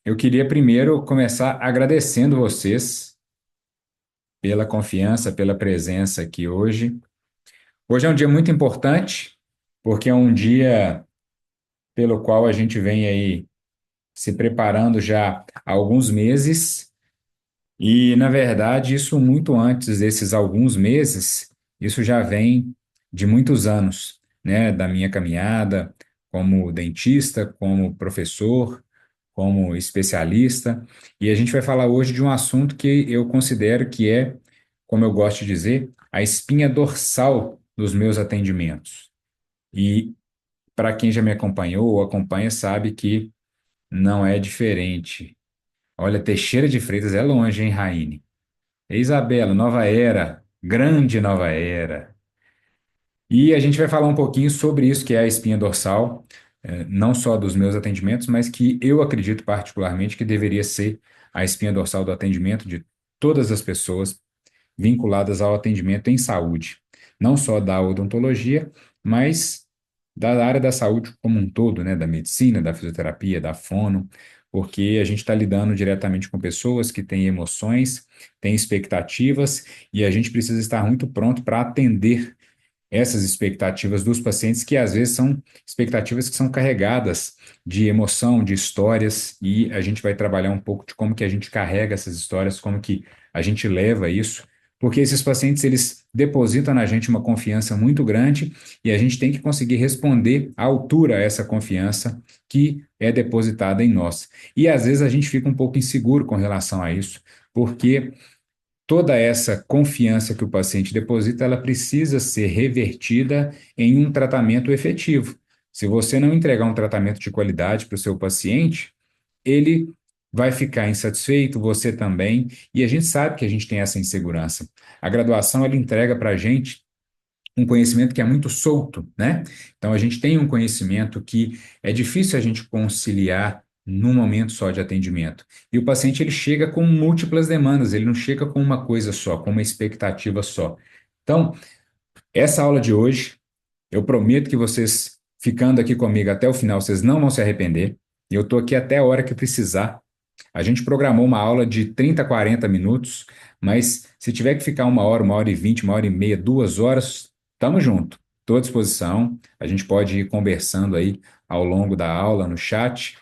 Eu queria primeiro começar agradecendo vocês pela confiança, pela presença aqui hoje. Hoje é um dia muito importante, porque é um dia pelo qual a gente vem aí se preparando já há alguns meses, e na verdade, isso muito antes desses alguns meses, isso já vem de muitos anos, né, da minha caminhada como dentista, como professor, como especialista, e a gente vai falar hoje de um assunto que eu considero que é, como eu gosto de dizer, a espinha dorsal dos meus atendimentos. E para quem já me acompanhou ou acompanha, sabe que não é diferente. Olha, Teixeira de Freitas é longe, hein, Raine? Isabela, nova era, grande nova era. E a gente vai falar um pouquinho sobre isso, que é a espinha dorsal, não só dos meus atendimentos, mas que eu acredito particularmente que deveria ser a espinha dorsal do atendimento de todas as pessoas vinculadas ao atendimento em saúde, não só da odontologia, mas da área da saúde como um todo, né, da medicina, da fisioterapia, da fono, porque a gente está lidando diretamente com pessoas que têm emoções, têm expectativas, e a gente precisa estar muito pronto para atender essas expectativas dos pacientes, que às vezes são expectativas que são carregadas de emoção, de histórias, e a gente vai trabalhar um pouco de como que a gente carrega essas histórias, como que a gente leva isso, porque esses pacientes, eles depositam na gente uma confiança muito grande e a gente tem que conseguir responder à altura a essa confiança que é depositada em nós. E às vezes a gente fica um pouco inseguro com relação a isso, porque toda essa confiança que o paciente deposita, ela precisa ser revertida em um tratamento efetivo. Se você não entregar um tratamento de qualidade para o seu paciente, ele vai ficar insatisfeito, você também, e a gente sabe que a gente tem essa insegurança. A graduação, ela entrega para a gente um conhecimento que é muito solto, né? Então, a gente tem um conhecimento que é difícil a gente conciliar num momento só de atendimento. E o paciente, ele chega com múltiplas demandas, ele não chega com uma coisa só, com uma expectativa só. Então, essa aula de hoje, eu prometo que vocês, ficando aqui comigo até o final, vocês não vão se arrepender. E eu estou aqui até a hora que precisar. A gente programou uma aula de 30 a 40 minutos, mas se tiver que ficar uma hora e 20, uma hora e meia, 2 horas, estamos junto. Estou à disposição. A gente pode ir conversando aí ao longo da aula, no chat,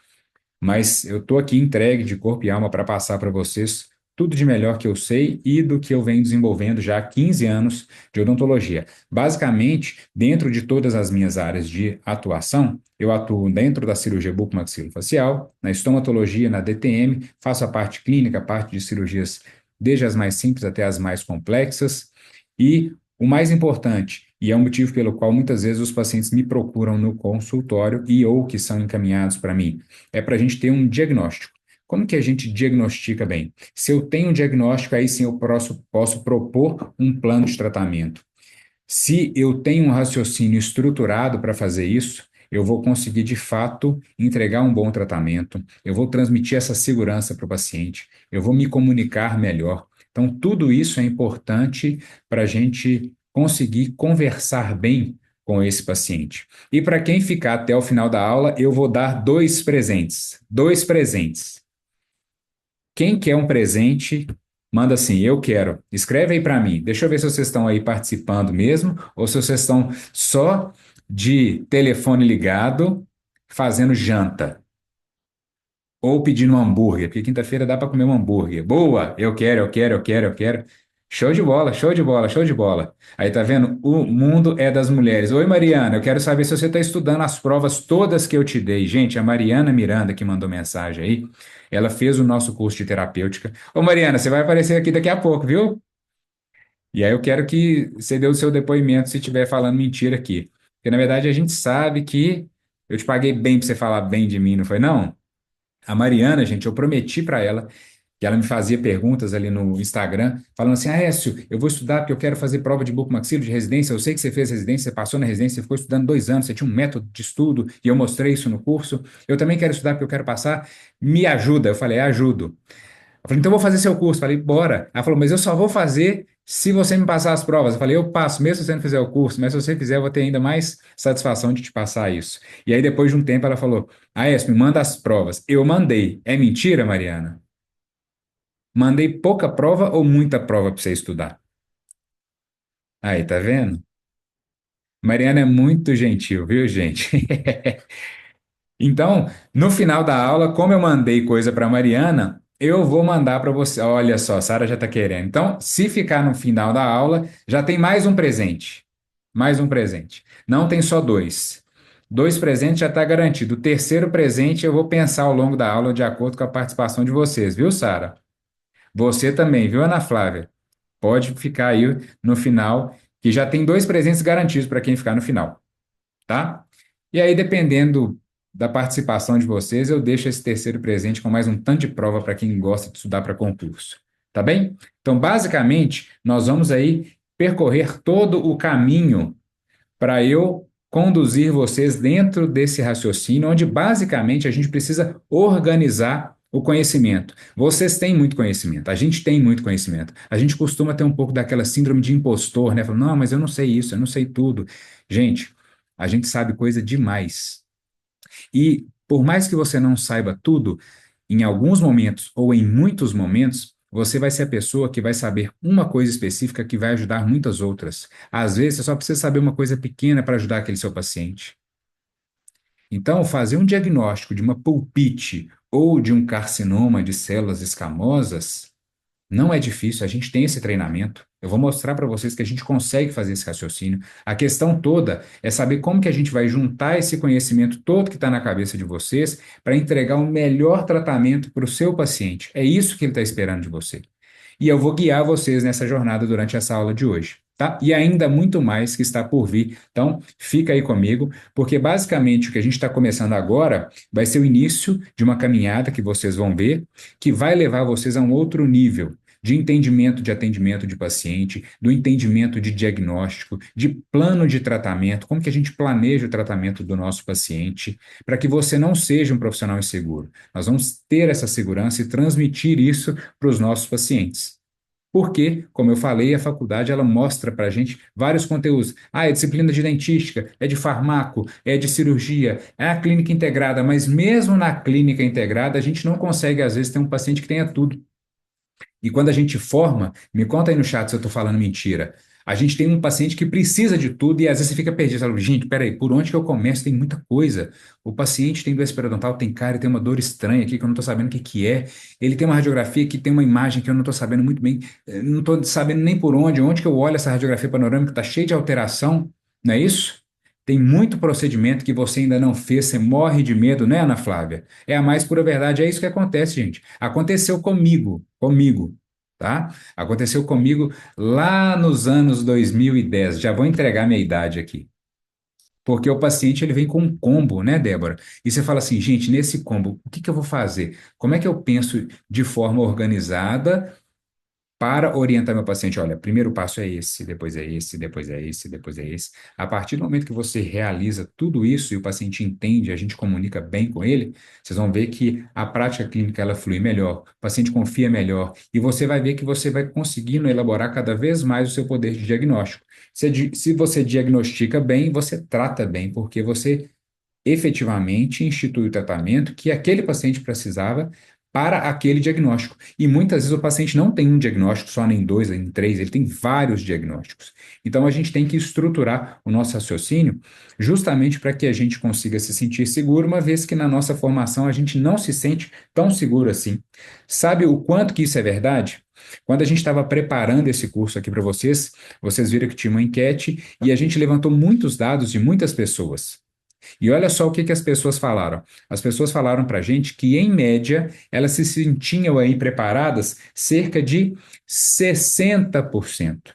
mas eu estou aqui entregue de corpo e alma para passar para vocês tudo de melhor que eu sei e do que eu venho desenvolvendo já há 15 anos de odontologia. Basicamente, dentro de todas as minhas áreas de atuação, eu atuo dentro da cirurgia bucomaxilofacial, na estomatologia, na DTM, faço a parte clínica, a parte de cirurgias desde as mais simples até as mais complexas, e o mais importante, e é um motivo pelo qual muitas vezes os pacientes me procuram no consultório e ou que são encaminhados para mim, é para a gente ter um diagnóstico. Como que a gente diagnostica bem? Se eu tenho um diagnóstico, aí sim eu posso propor um plano de tratamento. Se eu tenho um raciocínio estruturado para fazer isso, eu vou conseguir de fato entregar um bom tratamento, eu vou transmitir essa segurança para o paciente, eu vou me comunicar melhor. Então, tudo isso é importante para a gente conseguir conversar bem com esse paciente. E para quem ficar até o final da aula, eu vou dar dois presentes. Dois presentes. Quem quer um presente, manda assim, eu quero. Escreve aí para mim. Deixa eu ver se vocês estão aí participando mesmo ou se vocês estão só de telefone ligado, fazendo janta ou pedindo um hambúrguer, porque quinta-feira dá para comer um hambúrguer. Boa, eu quero, eu quero, eu quero, eu quero. Show de bola, show de bola, show de bola. Aí tá vendo? O mundo é das mulheres. Oi, Mariana, eu quero saber se você está estudando as provas todas que eu te dei. Gente, a Mariana Miranda que mandou mensagem aí, ela fez o nosso curso de terapêutica. Ô, Mariana, você vai aparecer aqui daqui a pouco, viu? E aí eu quero que você dê o seu depoimento se estiver falando mentira aqui. Porque na verdade a gente sabe que eu te paguei bem para você falar bem de mim, não foi não? A Mariana, gente, eu prometi para ela que ela me fazia perguntas ali no Instagram, falando assim: Ah, Écio, eu vou estudar porque eu quero fazer prova de bucomaxilo de residência. Eu sei que você fez residência, você passou na residência, você ficou estudando 2 anos, você tinha um método de estudo e eu mostrei isso no curso. Eu também quero estudar porque eu quero passar. Me ajuda. Eu falei: Ajudo. Eu falei: Então eu vou fazer seu curso. Eu falei: Bora. Ela falou: Mas eu só vou fazer Se você me passar as provas, eu falei, eu passo, mesmo se você não fizer o curso, mas se você fizer, eu vou ter ainda mais satisfação de te passar isso. E aí, depois de um tempo, ela falou, ah, me manda as provas. Eu mandei. É mentira, Mariana? Mandei pouca prova ou muita prova para você estudar? Aí, tá vendo? Mariana é muito gentil, viu, gente? Então, no final da aula, como eu mandei coisa para Mariana, eu vou mandar para você. Olha só, Sara já está querendo. Então, se ficar no final da aula, já tem mais um presente. Mais um presente. Não tem só dois. Dois presentes já está garantido. O terceiro presente eu vou pensar ao longo da aula de acordo com a participação de vocês, viu, Sara? Você também, viu, Ana Flávia? Pode ficar aí no final, que já tem dois presentes garantidos para quem ficar no final, tá? E aí, dependendo da participação de vocês, eu deixo esse terceiro presente com mais um tanto de prova para quem gosta de estudar para concurso. Tá bem? Então, basicamente, nós vamos aí percorrer todo o caminho para eu conduzir vocês dentro desse raciocínio, onde basicamente a gente precisa organizar o conhecimento. Vocês têm muito conhecimento, a gente tem muito conhecimento. A gente costuma ter um pouco daquela síndrome de impostor, né? Falando, não, mas eu não sei isso, eu não sei tudo. Gente, a gente sabe coisa demais. E por mais que você não saiba tudo, em alguns momentos ou em muitos momentos, você vai ser a pessoa que vai saber uma coisa específica que vai ajudar muitas outras. Às vezes, você só precisa saber uma coisa pequena para ajudar aquele seu paciente. Então, fazer um diagnóstico de uma pulpite ou de um carcinoma de células escamosas não é difícil, a gente tem esse treinamento. Eu vou mostrar para vocês que a gente consegue fazer esse raciocínio. A questão toda é saber como que a gente vai juntar esse conhecimento todo que está na cabeça de vocês para entregar o melhor tratamento para o seu paciente. É isso que ele está esperando de você. E eu vou guiar vocês nessa jornada durante essa aula de hoje, tá? E ainda muito mais que está por vir. Então, fica aí comigo, porque basicamente o que a gente está começando agora vai ser o início de uma caminhada que vocês vão ver, que vai levar vocês a um outro nível de entendimento de atendimento de paciente, do entendimento de diagnóstico, de plano de tratamento, como que a gente planeja o tratamento do nosso paciente, para que você não seja um profissional inseguro. Nós vamos ter essa segurança e transmitir isso para os nossos pacientes. Porque, como eu falei, a faculdade ela mostra para a gente vários conteúdos. Ah, é disciplina de dentística, é de farmaco, é de cirurgia, é a clínica integrada, mas mesmo na clínica integrada, a gente não consegue, às vezes, ter um paciente que tenha tudo. E quando a gente forma, me conta aí no chat se eu estou falando mentira. A gente tem um paciente que precisa de tudo e às vezes você fica perdido. Você fala, gente, peraí, por onde que eu começo? Tem muita coisa. O paciente tem doença periodontal, tem cárie, tem uma dor estranha aqui que eu não estou sabendo o que que é. Ele tem uma radiografia que tem uma imagem que eu não estou sabendo muito bem, não estou sabendo nem por onde que eu olho essa radiografia panorâmica, está cheia de alteração, não é isso? Tem muito procedimento que você ainda não fez, você morre de medo, né, Ana Flávia? É a mais pura verdade, é isso que acontece, gente. Aconteceu comigo, tá? Aconteceu comigo lá nos anos 2010. Já vou entregar minha idade aqui. Porque o paciente ele vem com um combo, né, Débora? E você fala assim, gente, nesse combo, o que que eu vou fazer? Como é que eu penso de forma organizada para orientar meu paciente, olha, primeiro passo é esse, depois é esse, depois é esse, depois é esse. A partir do momento que você realiza tudo isso e o paciente entende, a gente comunica bem com ele, vocês vão ver que a prática clínica ela flui melhor, o paciente confia melhor e você vai ver que você vai conseguindo elaborar cada vez mais o seu poder de diagnóstico. Se você diagnostica bem, você trata bem, porque você efetivamente institui o tratamento que aquele paciente precisava para aquele diagnóstico. E muitas vezes o paciente não tem um diagnóstico só, nem dois, nem três, ele tem vários diagnósticos. Então a gente tem que estruturar o nosso raciocínio justamente para que a gente consiga se sentir seguro, uma vez que na nossa formação a gente não se sente tão seguro assim. Sabe o quanto que isso é verdade? Quando a gente estava preparando esse curso aqui para vocês, vocês viram que tinha uma enquete e a gente levantou muitos dados de muitas pessoas. E olha só o que que as pessoas falaram. As pessoas falaram para a gente que, em média, elas se sentiam aí preparadas cerca de 60%. O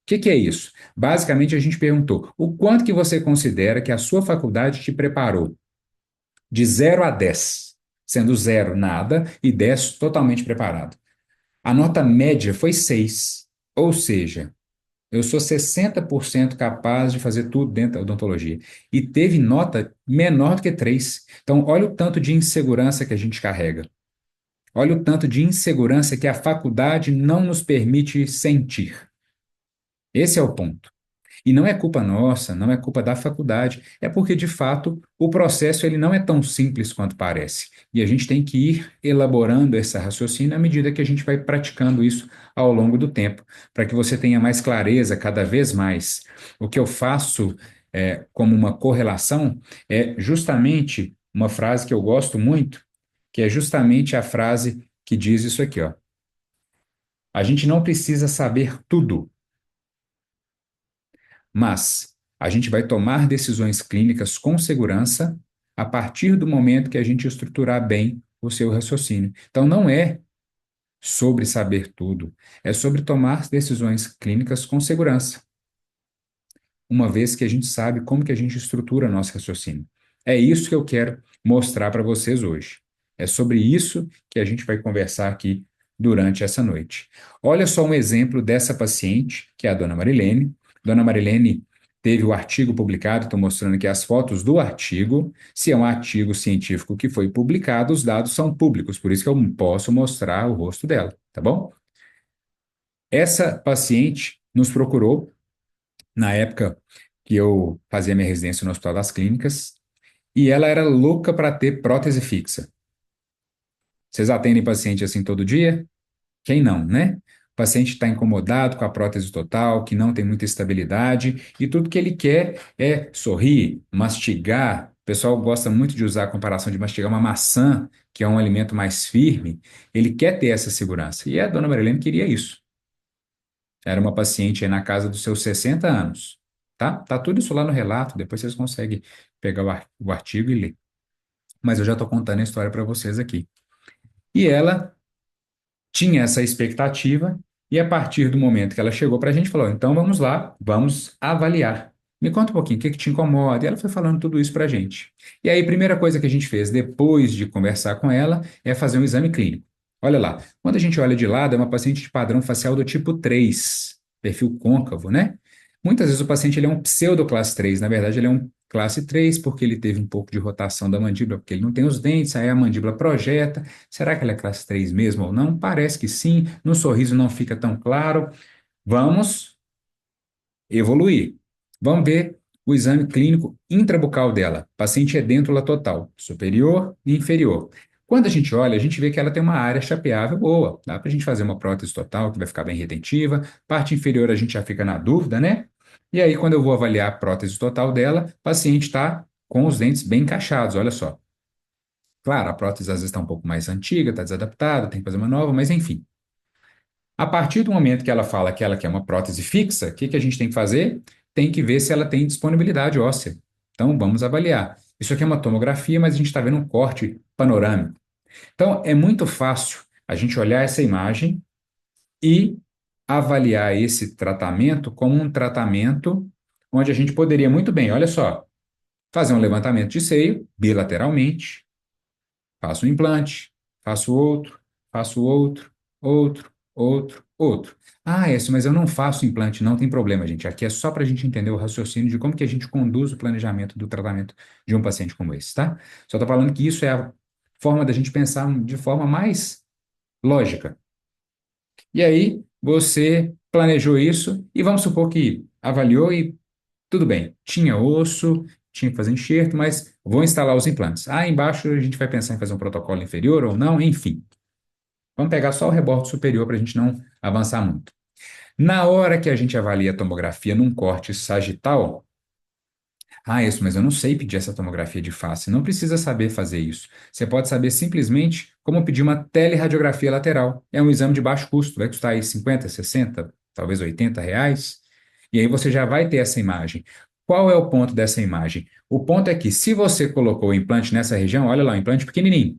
que que é isso? Basicamente, a gente perguntou: o quanto que você considera que a sua faculdade te preparou? De 0 a 10, sendo 0 nada e 10 totalmente preparado. A nota média foi 6, ou seja, eu sou 60% capaz de fazer tudo dentro da odontologia. E teve nota menor do que 3. Então, olha o tanto de insegurança que a gente carrega. Olha o tanto de insegurança que a faculdade não nos permite sentir. Esse é o ponto. E não é culpa nossa, não é culpa da faculdade, é porque, de fato, o processo ele não é tão simples quanto parece. E a gente tem que ir elaborando esse raciocínio à medida que a gente vai praticando isso ao longo do tempo, para que você tenha mais clareza cada vez mais. O que eu faço como uma correlação é justamente uma frase que eu gosto muito, que é justamente a frase que diz isso aqui, ó. A gente não precisa saber tudo, mas a gente vai tomar decisões clínicas com segurança a partir do momento que a gente estruturar bem o seu raciocínio. Então, não é sobre saber tudo, é sobre tomar decisões clínicas com segurança, uma vez que a gente sabe como que a gente estrutura nosso raciocínio. É isso que eu quero mostrar para vocês hoje. É sobre isso que a gente vai conversar aqui durante essa noite. Olha só um exemplo dessa paciente, que é a dona Marilene. Dona Marilene teve o artigo publicado, estou mostrando aqui as fotos do artigo. Se é um artigo científico que foi publicado, os dados são públicos, por isso que eu posso mostrar o rosto dela, tá bom? Essa paciente nos procurou na época que eu fazia minha residência no Hospital das Clínicas, e ela era louca para ter prótese fixa. Vocês atendem paciente assim todo dia? Quem não, né? O paciente está incomodado com a prótese total, que não tem muita estabilidade, e tudo que ele quer é sorrir, mastigar. O pessoal gosta muito de usar a comparação de mastigar uma maçã, que é um alimento mais firme. Ele quer ter essa segurança. E a dona Marilene queria isso. Era uma paciente aí na casa dos seus 60 anos. Tá? Tá tudo isso lá no relato, depois vocês conseguem pegar o artigo e ler. Mas eu já estou contando a história para vocês aqui. E ela tinha essa expectativa, e a partir do momento que ela chegou para a gente, falou: então vamos lá, vamos avaliar. Me conta um pouquinho, o que que te incomoda? E ela foi falando tudo isso para a gente. E aí, a primeira coisa que a gente fez depois de conversar com ela é fazer um exame clínico. Olha lá, quando a gente olha de lado, é uma paciente de padrão facial do tipo 3, perfil côncavo, né? Muitas vezes o paciente ele é um pseudo-classe 3, na verdade ele é um classe 3 porque ele teve um pouco de rotação da mandíbula, porque ele não tem os dentes, aí a mandíbula projeta. Será que ela é classe 3 mesmo ou não? Parece que sim, no sorriso não fica tão claro. Vamos evoluir. Vamos ver o exame clínico intrabucal dela. Paciente edêntula total, superior e inferior. Quando a gente olha, a gente vê que ela tem uma área chapeável boa. Dá para a gente fazer uma prótese total que vai ficar bem retentiva. Parte inferior a gente já fica na dúvida, né? E aí, quando eu vou avaliar a prótese total dela, o paciente está com os dentes bem encaixados, olha só. Claro, a prótese às vezes está um pouco mais antiga, está desadaptada, tem que fazer uma nova, mas enfim. A partir do momento que ela fala que ela quer uma prótese fixa, o que que a gente tem que fazer? Tem que ver se ela tem disponibilidade óssea. Então, vamos avaliar. Isso aqui é uma tomografia, mas a gente está vendo um corte panorâmico. Então, é muito fácil a gente olhar essa imagem e avaliar esse tratamento como um tratamento onde a gente poderia muito bem, olha só, fazer um levantamento de seio bilateralmente, faço um implante, faço outro, outro. Ah, esse, mas eu não faço implante, não tem problema, gente. Aqui é só para a gente entender o raciocínio de como que a gente conduz o planejamento do tratamento de um paciente como esse, tá? Só estou falando que isso é a forma da gente pensar de forma mais lógica. E aí, você planejou isso e vamos supor que avaliou e tudo bem, tinha osso, tinha que fazer enxerto, mas vou instalar os implantes. Ah, embaixo a gente vai pensar em fazer um protocolo inferior ou não, enfim. Vamos pegar só o rebordo superior para a gente não avançar muito. Na hora que a gente avalia a tomografia num corte sagital, ah, isso, mas eu não sei pedir essa tomografia de face. Não precisa saber fazer isso. Você pode saber simplesmente como pedir uma teleradiografia lateral. É um exame de baixo custo, vai custar aí 50, 60, talvez R$ 80. E aí você já vai ter essa imagem. Qual é o ponto dessa imagem? O ponto é que se você colocou o implante nessa região, olha lá, um implante pequenininho.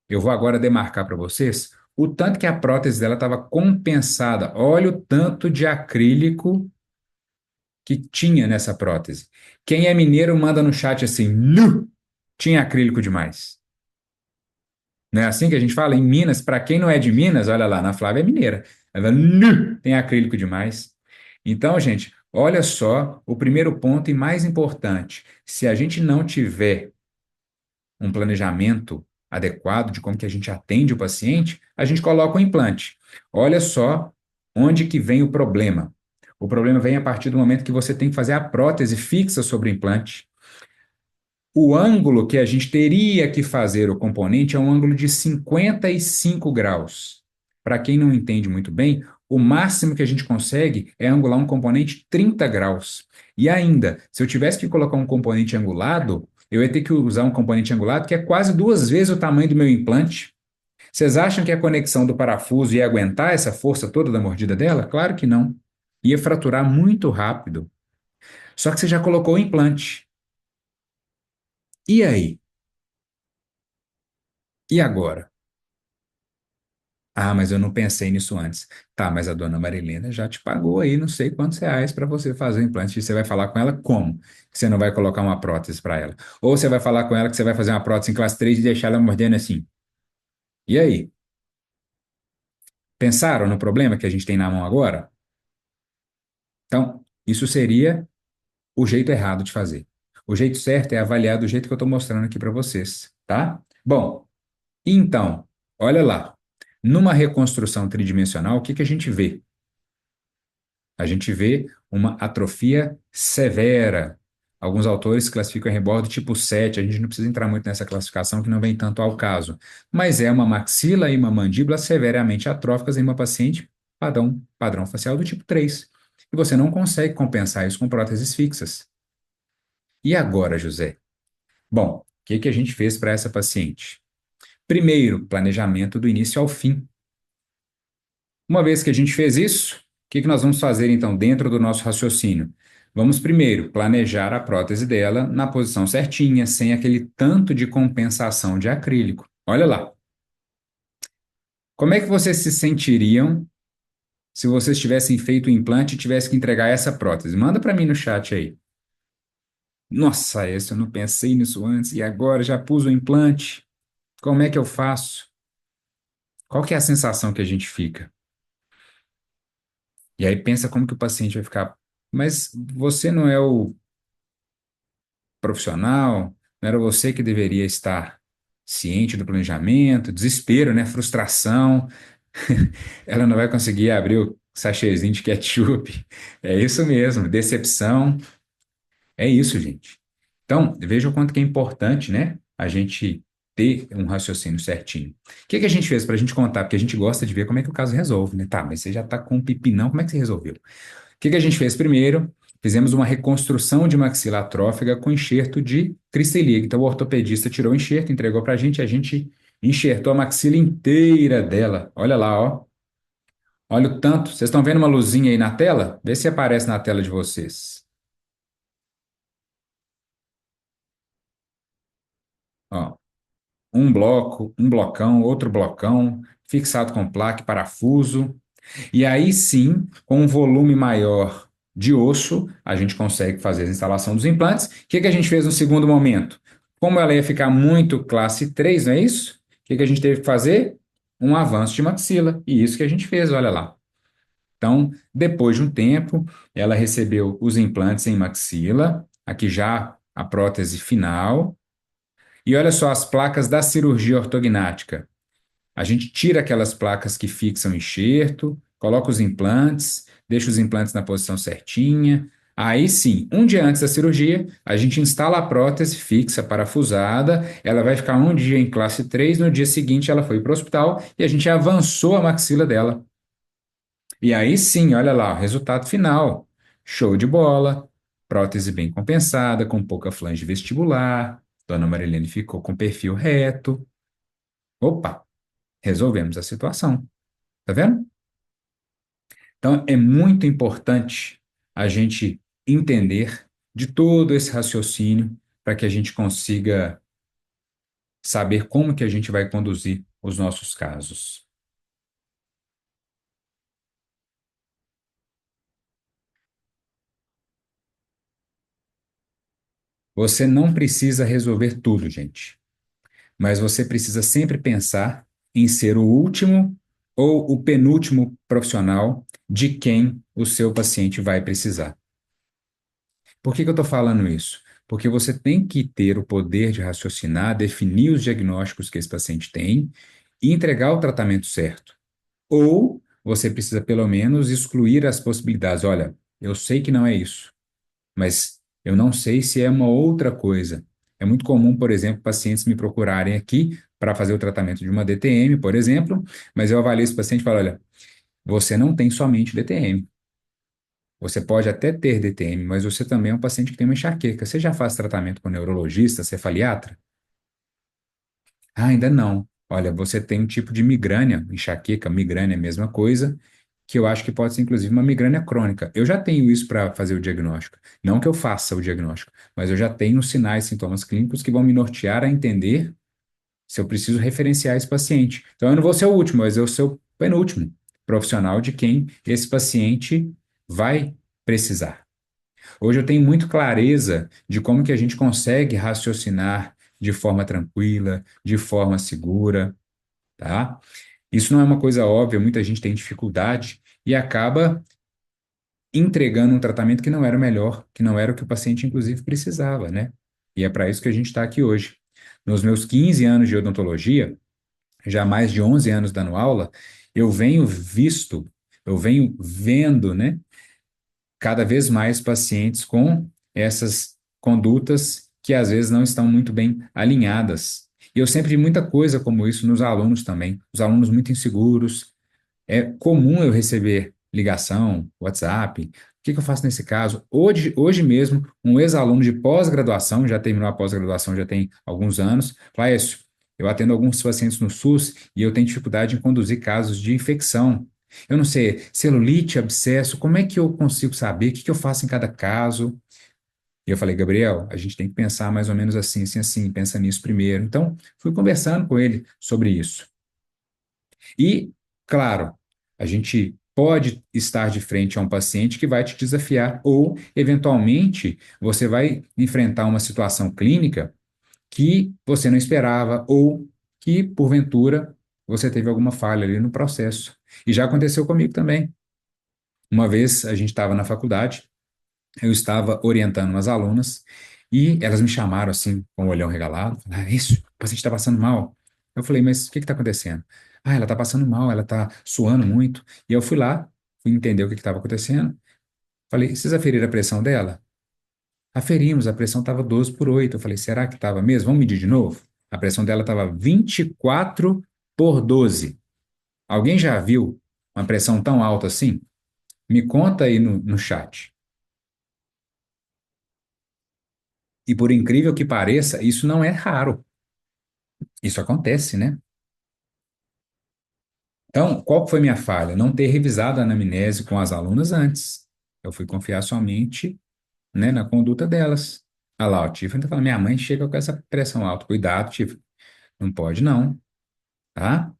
Eu vou agora demarcar para vocês o tanto que a prótese dela estava compensada. Olha o tanto de acrílico que tinha nessa prótese. Quem é mineiro manda no chat assim, nu, tinha acrílico demais. Não é assim que a gente fala? Em Minas, para quem não é de Minas, olha lá, na Flávia é mineira. Ela, nu, tem acrílico demais. Então, gente, olha só o primeiro ponto e mais importante. Se a gente não tiver um planejamento adequado de como que a gente atende o paciente, a gente coloca o implante. Olha só Onde que vem o problema? O problema vem a partir do momento que você tem que fazer a prótese fixa sobre o implante. O ângulo que a gente teria que fazer o componente é um ângulo de 55 graus. Para quem não entende muito bem, o máximo que a gente consegue é angular um componente 30 graus. E ainda, se eu tivesse que colocar um componente angulado, eu ia ter que usar um componente angulado que é quase duas vezes o tamanho do meu implante. Vocês acham que a conexão do parafuso ia aguentar essa força toda da mordida dela? Claro que não. Ia fraturar muito rápido. Só que você já colocou o implante. E aí? E agora? Ah, mas eu não pensei nisso antes. Tá, mas a dona Marilena já te pagou aí não sei quantos reais para você fazer o implante. E você vai falar com ela como? Que você não vai colocar uma prótese para ela. Ou você vai falar com ela que você vai fazer uma prótese em classe 3 e deixar ela mordendo assim. E aí? Pensaram no problema que a gente tem na mão agora? Então, isso seria o jeito errado de fazer. O jeito certo é avaliar do jeito que eu estou mostrando aqui para vocês, tá? Bom, então, olha lá. Numa reconstrução tridimensional, o que que a gente vê? A gente vê uma atrofia severa. Alguns autores classificam em rebordo tipo 7. A gente não precisa entrar muito nessa classificação, que não vem tanto ao caso. Mas é uma maxila e uma mandíbula severamente atróficas em uma paciente padrão facial do tipo 3. E você não consegue compensar isso com próteses fixas. E agora, José? Bom, o que que a gente fez para essa paciente? Primeiro, planejamento do início ao fim. Uma vez que a gente fez isso, o que que nós vamos fazer então dentro do nosso raciocínio? Vamos primeiro planejar a prótese dela na posição certinha, sem aquele tanto de compensação de acrílico. Olha lá. Como é que vocês se sentiriam se vocês tivessem feito o implante e tivessem que entregar essa prótese? Manda para mim no chat aí. Nossa, esse eu não pensei nisso antes e agora já pus o implante. Como é que eu faço? Qual que é a sensação que a gente fica? E aí pensa como que o paciente vai ficar. Mas você não é o profissional, não era você que deveria estar ciente do planejamento, desespero, né? Frustração. Ela não vai conseguir abrir o sachêzinho de ketchup. É isso mesmo, decepção. É isso, gente. Então, veja o quanto que é importante, né? A gente ter um raciocínio certinho. O que que a gente fez para a gente contar? Porque a gente gosta de ver como é que o caso resolve, né? Tá, mas você já está com um pipinão, como é que você resolveu? O que que a gente fez primeiro? Fizemos uma reconstrução de maxila atrófica com enxerto de cristeliga. Então, o ortopedista tirou o enxerto, entregou para a gente enxertou a maxila inteira dela. Olha lá, ó. Olha o tanto. Vocês estão vendo uma luzinha aí na tela? Vê se aparece na tela de vocês. Ó, um bloco, um blocão, outro blocão, fixado com placa, e parafuso. E aí sim, com um volume maior de osso, a gente consegue fazer a instalação dos implantes. O que que a gente fez no segundo momento? Como ela ia ficar muito classe 3, não é isso? O que que a gente teve que fazer? Um avanço de maxila. E isso que a gente fez, olha lá. Então, depois de um tempo, ela recebeu os implantes em maxila, aqui já a prótese final. E olha só as placas da cirurgia ortognática. A gente tira aquelas placas que fixam o enxerto, coloca os implantes, deixa os implantes na posição certinha. Aí sim, um dia antes da cirurgia, a gente instala a prótese fixa, parafusada, ela vai ficar um dia em classe 3. No dia seguinte ela foi para o hospital e a gente avançou a maxila dela. E aí sim, olha lá, o resultado final. Show de bola, prótese bem compensada, com pouca flange vestibular, Dona Marilene ficou com perfil reto. Opa, resolvemos a situação. Tá vendo? Então, é muito importante a gente entender de todo esse raciocínio para que a gente consiga saber como que a gente vai conduzir os nossos casos. Você não precisa resolver tudo, gente, mas você precisa sempre pensar em ser o último ou o penúltimo profissional de quem o seu paciente vai precisar. Por que que eu estou falando isso? Porque você tem que ter o poder de raciocinar, definir os diagnósticos que esse paciente tem e entregar o tratamento certo. Ou você precisa pelo menos excluir as possibilidades. Olha, eu sei que não é isso, mas eu não sei se é uma outra coisa. É muito comum, por exemplo, pacientes me procurarem aqui para fazer o tratamento de uma DTM, por exemplo, mas eu avalio esse paciente e falo, olha, você não tem somente DTM. Você pode até ter DTM, mas você também é um paciente que tem uma enxaqueca. Você já faz tratamento com neurologista, cefaliatra? Ah, ainda não. Olha, você tem um tipo de migrânia, enxaqueca, migrânia é a mesma coisa, que eu acho que pode ser inclusive uma migrânia crônica. Eu já tenho isso para fazer o diagnóstico. Não que eu faça o diagnóstico, mas eu já tenho sinais, sintomas clínicos que vão me nortear a entender se eu preciso referenciar esse paciente. Então, eu não vou ser o último, mas eu sou o penúltimo profissional de quem esse paciente vai precisar. Hoje eu tenho muito clareza de como que a gente consegue raciocinar de forma tranquila, de forma segura, tá? Isso não é uma coisa óbvia, muita gente tem dificuldade e acaba entregando um tratamento que não era o melhor, que não era o que o paciente, inclusive, precisava, né? E é para isso que a gente está aqui hoje. Nos meus 15 anos de odontologia, já mais de 11 anos dando aula, eu venho visto, eu venho vendo, né, cada vez mais pacientes com essas condutas que às vezes não estão muito bem alinhadas. E eu sempre vi muita coisa como isso nos alunos também, os alunos muito inseguros. É comum eu receber ligação, WhatsApp. O que que eu faço nesse caso? Hoje mesmo, um ex-aluno de pós-graduação, já terminou a pós-graduação já tem alguns anos, Laércio, eu atendo alguns pacientes no SUS e eu tenho dificuldade em conduzir casos de infecção. Eu não sei, celulite, abscesso, como é que eu consigo saber? O que que eu faço em cada caso? E eu falei, Gabriel, a gente tem que pensar mais ou menos assim, assim, assim, pensa nisso primeiro. Então, fui conversando com ele sobre isso. E, claro, a gente pode estar de frente a um paciente que vai te desafiar, ou, eventualmente, você vai enfrentar uma situação clínica que você não esperava, ou que, porventura, você teve alguma falha ali no processo. E já aconteceu comigo também. Uma vez a gente estava na faculdade, eu estava orientando umas alunas e elas me chamaram assim, com o olhão regalado. Ah, isso, o paciente está passando mal. Eu falei, mas o que está acontecendo? Ah, ela está passando mal, ela está suando muito. E eu fui lá, fui entender o que estava acontecendo. Falei, vocês aferiram a pressão dela? Aferimos, a pressão estava 12/8. Eu falei, será que estava mesmo? Vamos medir de novo? A pressão dela estava 24/12. Alguém já viu uma pressão tão alta assim? Me conta aí no chat. E por incrível que pareça, isso não é raro. Isso acontece, né? Então, qual foi minha falha? Não ter revisado a anamnese com as alunas antes. Eu fui confiar somente, né, na conduta delas. Ah lá, o Tiffany tá falando, minha mãe chega com essa pressão alta. Cuidado, Tiffany. Não pode não, tá?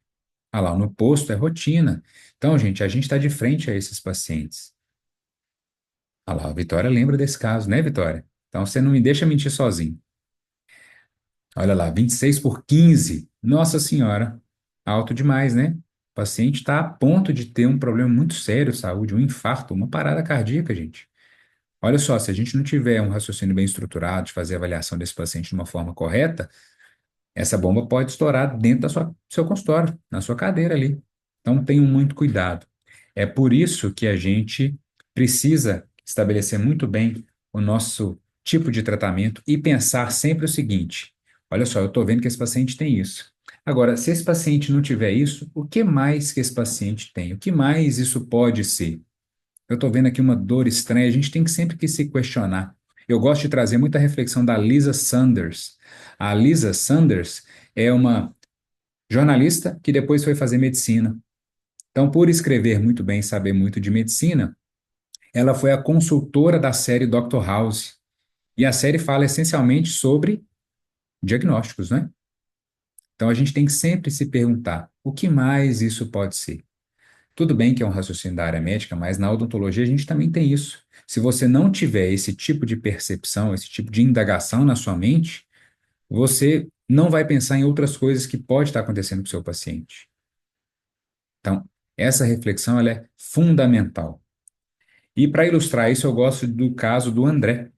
Ah lá, no posto é rotina. Então, gente, a gente está de frente a esses pacientes. Ah lá, a Vitória lembra desse caso, né, Vitória? Então, você não me deixa mentir sozinho. Olha lá, 26/15. Nossa Senhora, alto demais, né? O paciente está a ponto de ter um problema muito sério de saúde, um infarto, uma parada cardíaca, gente. Olha só, se a gente não tiver um raciocínio bem estruturado de fazer a avaliação desse paciente de uma forma correta, essa bomba pode estourar dentro do seu consultório, na sua cadeira ali. Então, tenham muito cuidado. É por isso que a gente precisa estabelecer muito bem o nosso tipo de tratamento e pensar sempre o seguinte: olha só, eu estou vendo que esse paciente tem isso. Agora, se esse paciente não tiver isso, o que mais que esse paciente tem? O que mais isso pode ser? Eu estou vendo aqui uma dor estranha, a gente tem que sempre que se questionar. Eu gosto de trazer muita reflexão da Lisa Sanders. A Lisa Sanders é uma jornalista que depois foi fazer medicina. Então, por escrever muito bem, saber muito de medicina, ela foi a consultora da série Dr. House. E a série fala essencialmente sobre diagnósticos, né? Então, a gente tem que sempre se perguntar: o que mais isso pode ser? Tudo bem que é um raciocínio da área médica, mas na odontologia a gente também tem isso. Se você não tiver esse tipo de percepção, esse tipo de indagação na sua mente, você não vai pensar em outras coisas que pode estar acontecendo com o seu paciente. Então, essa reflexão ela é fundamental. E para ilustrar isso, eu gosto do caso do André.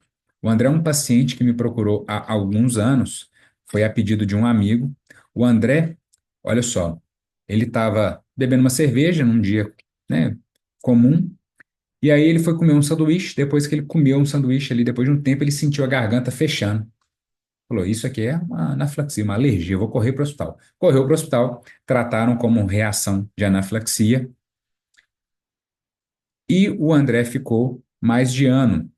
O André é um paciente que me procurou há alguns anos, foi a pedido de um amigo. O André, olha só, ele estava bebendo uma cerveja num dia né, comum. E aí ele foi comer um sanduíche. Depois que ele comeu um sanduíche ali, depois de um tempo, ele sentiu a garganta fechando. Falou, isso aqui é uma anafilaxia, uma alergia, eu vou correr para o hospital. Correu para o hospital, trataram como reação de anafilaxia e o André ficou mais de ano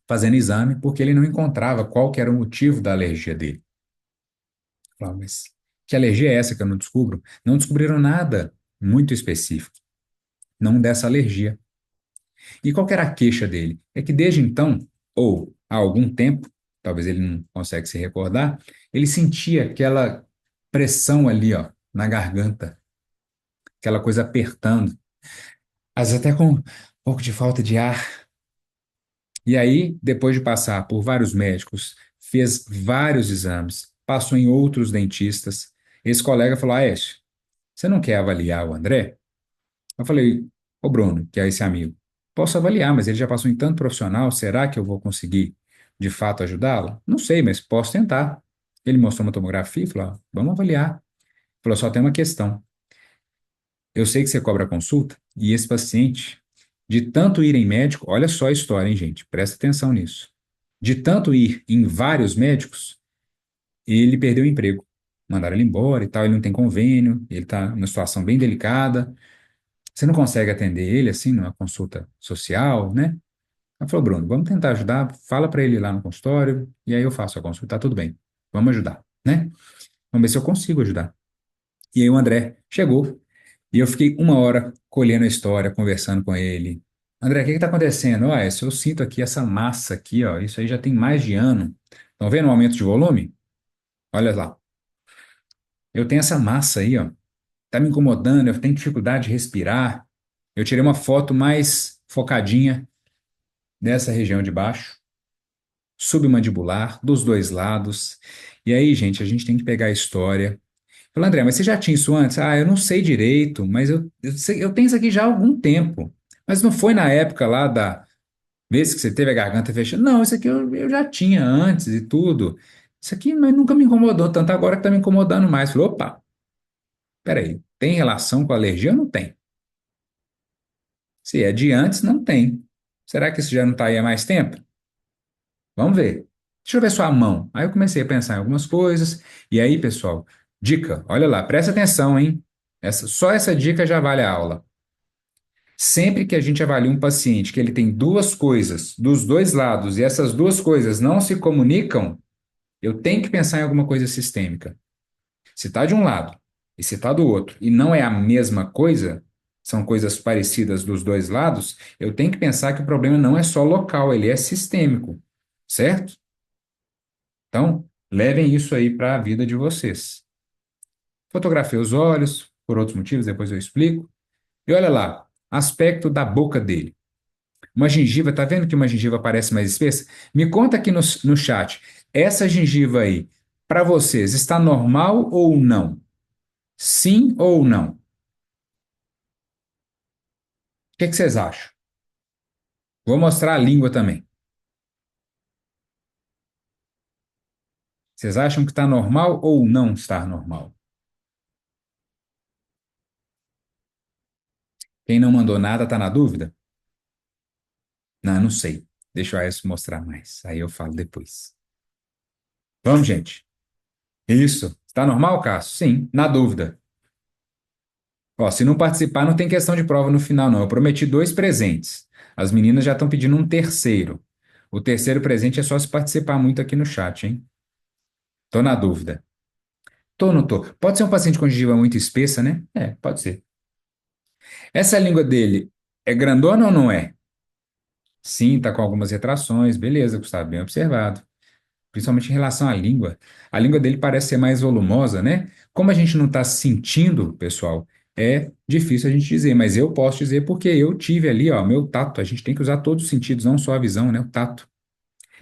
fazendo exame porque ele não encontrava qual que era o motivo da alergia dele. Falou, mas que alergia é essa que eu não descubro? Não descobriram nada muito específico, não dessa alergia. E qual que era a queixa dele? É que desde então, ou há algum tempo, talvez ele não consegue se recordar, ele sentia aquela pressão ali, ó, na garganta, aquela coisa apertando, às vezes até com um pouco de falta de ar. E aí, depois de passar por vários médicos, fez vários exames, passou em outros dentistas, esse colega falou: Ah, Aécio, você não quer avaliar o André? Eu falei: Ô Bruno, que é esse amigo, posso avaliar, mas ele já passou em tanto profissional, será que eu vou conseguir de fato ajudá-lo? Não sei, mas posso tentar. Ele mostrou uma tomografia e falou: "Ah, vamos avaliar." Falou: só tem uma questão. Eu sei que você cobra consulta e esse paciente, de tanto ir em médico, olha só a história, hein, gente? Presta atenção nisso. De tanto ir em vários médicos, ele perdeu o emprego. Mandaram ele embora e tal, ele não tem convênio, ele está numa situação bem delicada. Você não consegue atender ele assim numa consulta social, né? Ela falou, Bruno, vamos tentar ajudar, fala para ele ir lá no consultório e aí eu faço a consulta, tá tudo bem. Vamos ajudar, né? Vamos ver se eu consigo ajudar. E aí o André chegou e eu fiquei uma hora colhendo a história, conversando com ele. André, o que está acontecendo? Olha, se eu sinto aqui essa massa aqui, ó, isso aí já tem mais de ano. Estão vendo o aumento de volume? Olha lá. Eu tenho essa massa aí, ó. Tá me incomodando, eu tenho dificuldade de respirar. Eu tirei uma foto mais focadinha dessa região de baixo, submandibular, dos dois lados. E aí, gente, a gente tem que pegar a história. Falei, André, mas você já tinha isso antes? Ah, eu não sei direito, mas eu tenho isso aqui já há algum tempo. Mas não foi na época lá da vez que você teve a garganta fechada? Não, isso aqui eu já tinha antes e tudo. Isso aqui mas nunca me incomodou tanto, agora que tá me incomodando mais. Falei, opa, peraí, tem relação com a alergia ou não tem? Se é de antes, não tem. Será que isso já não está aí há mais tempo? Vamos ver. Deixa eu ver sua mão. Aí eu comecei a pensar em algumas coisas. E aí, pessoal, dica, olha lá, presta atenção, hein? Só essa dica já vale a aula. Sempre que a gente avalia um paciente que ele tem duas coisas dos dois lados e essas duas coisas não se comunicam, eu tenho que pensar em alguma coisa sistêmica. Se está de um lado e se está do outro e não é a mesma coisa, são coisas parecidas dos dois lados, eu tenho que pensar que o problema não é só local, ele é sistêmico, certo? Então, levem isso aí para a vida de vocês. Fotografei os olhos, por outros motivos, depois eu explico. E olha lá, aspecto da boca dele. Uma gengiva, tá vendo que uma gengiva parece mais espessa? Me conta aqui no chat, essa gengiva aí, para vocês, está normal ou não? Sim ou não? O que vocês acham? Vou mostrar a língua também. Vocês acham que está normal ou não está normal? Quem não mandou nada está na dúvida? Não, não sei. Deixa o Aécio mostrar mais. Aí eu falo depois. Vamos, gente. Isso. Está normal, Cássio? Sim, na dúvida. Ó, se não participar, não tem questão de prova no final, não. Eu prometi dois presentes. As meninas já estão pedindo um terceiro. O terceiro presente é só se participar muito aqui no chat, hein? Tô na dúvida. Tô ou não tô? Pode ser um paciente com gengiva muito espessa, né? É, pode ser. Essa língua dele é grandona ou não é? Sim, tá com algumas retrações. Beleza, Gustavo, bem observado. Principalmente em relação à língua. A língua dele parece ser mais volumosa, né? Como a gente não está sentindo, pessoal, é difícil a gente dizer, mas eu posso dizer porque eu tive ali, ó, meu tato. A gente tem que usar todos os sentidos, não só a visão, né? O tato.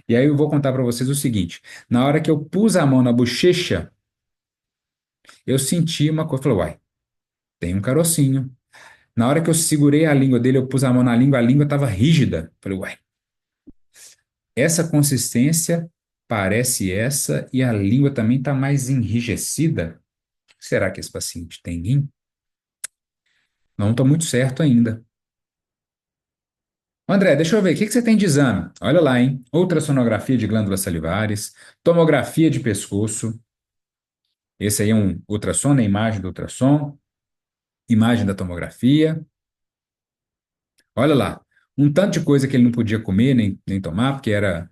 E aí eu vou contar para vocês o seguinte: na hora que eu pus a mão na bochecha, eu senti uma coisa, falei, uai, tem um carocinho. Na hora que eu segurei a língua dele, eu pus a língua estava rígida. Falei, uai, essa consistência parece essa e a língua também está mais enrijecida. Será que esse paciente tem rim? Não estou muito certo ainda. André, deixa eu ver, o que que você tem de exame? Olha lá, hein? Ultrassonografia de glândulas salivares, tomografia de pescoço. Esse aí é um ultrassom, né? Imagem do ultrassom, imagem da tomografia. Olha lá, um tanto de coisa que ele não podia comer nem tomar, porque era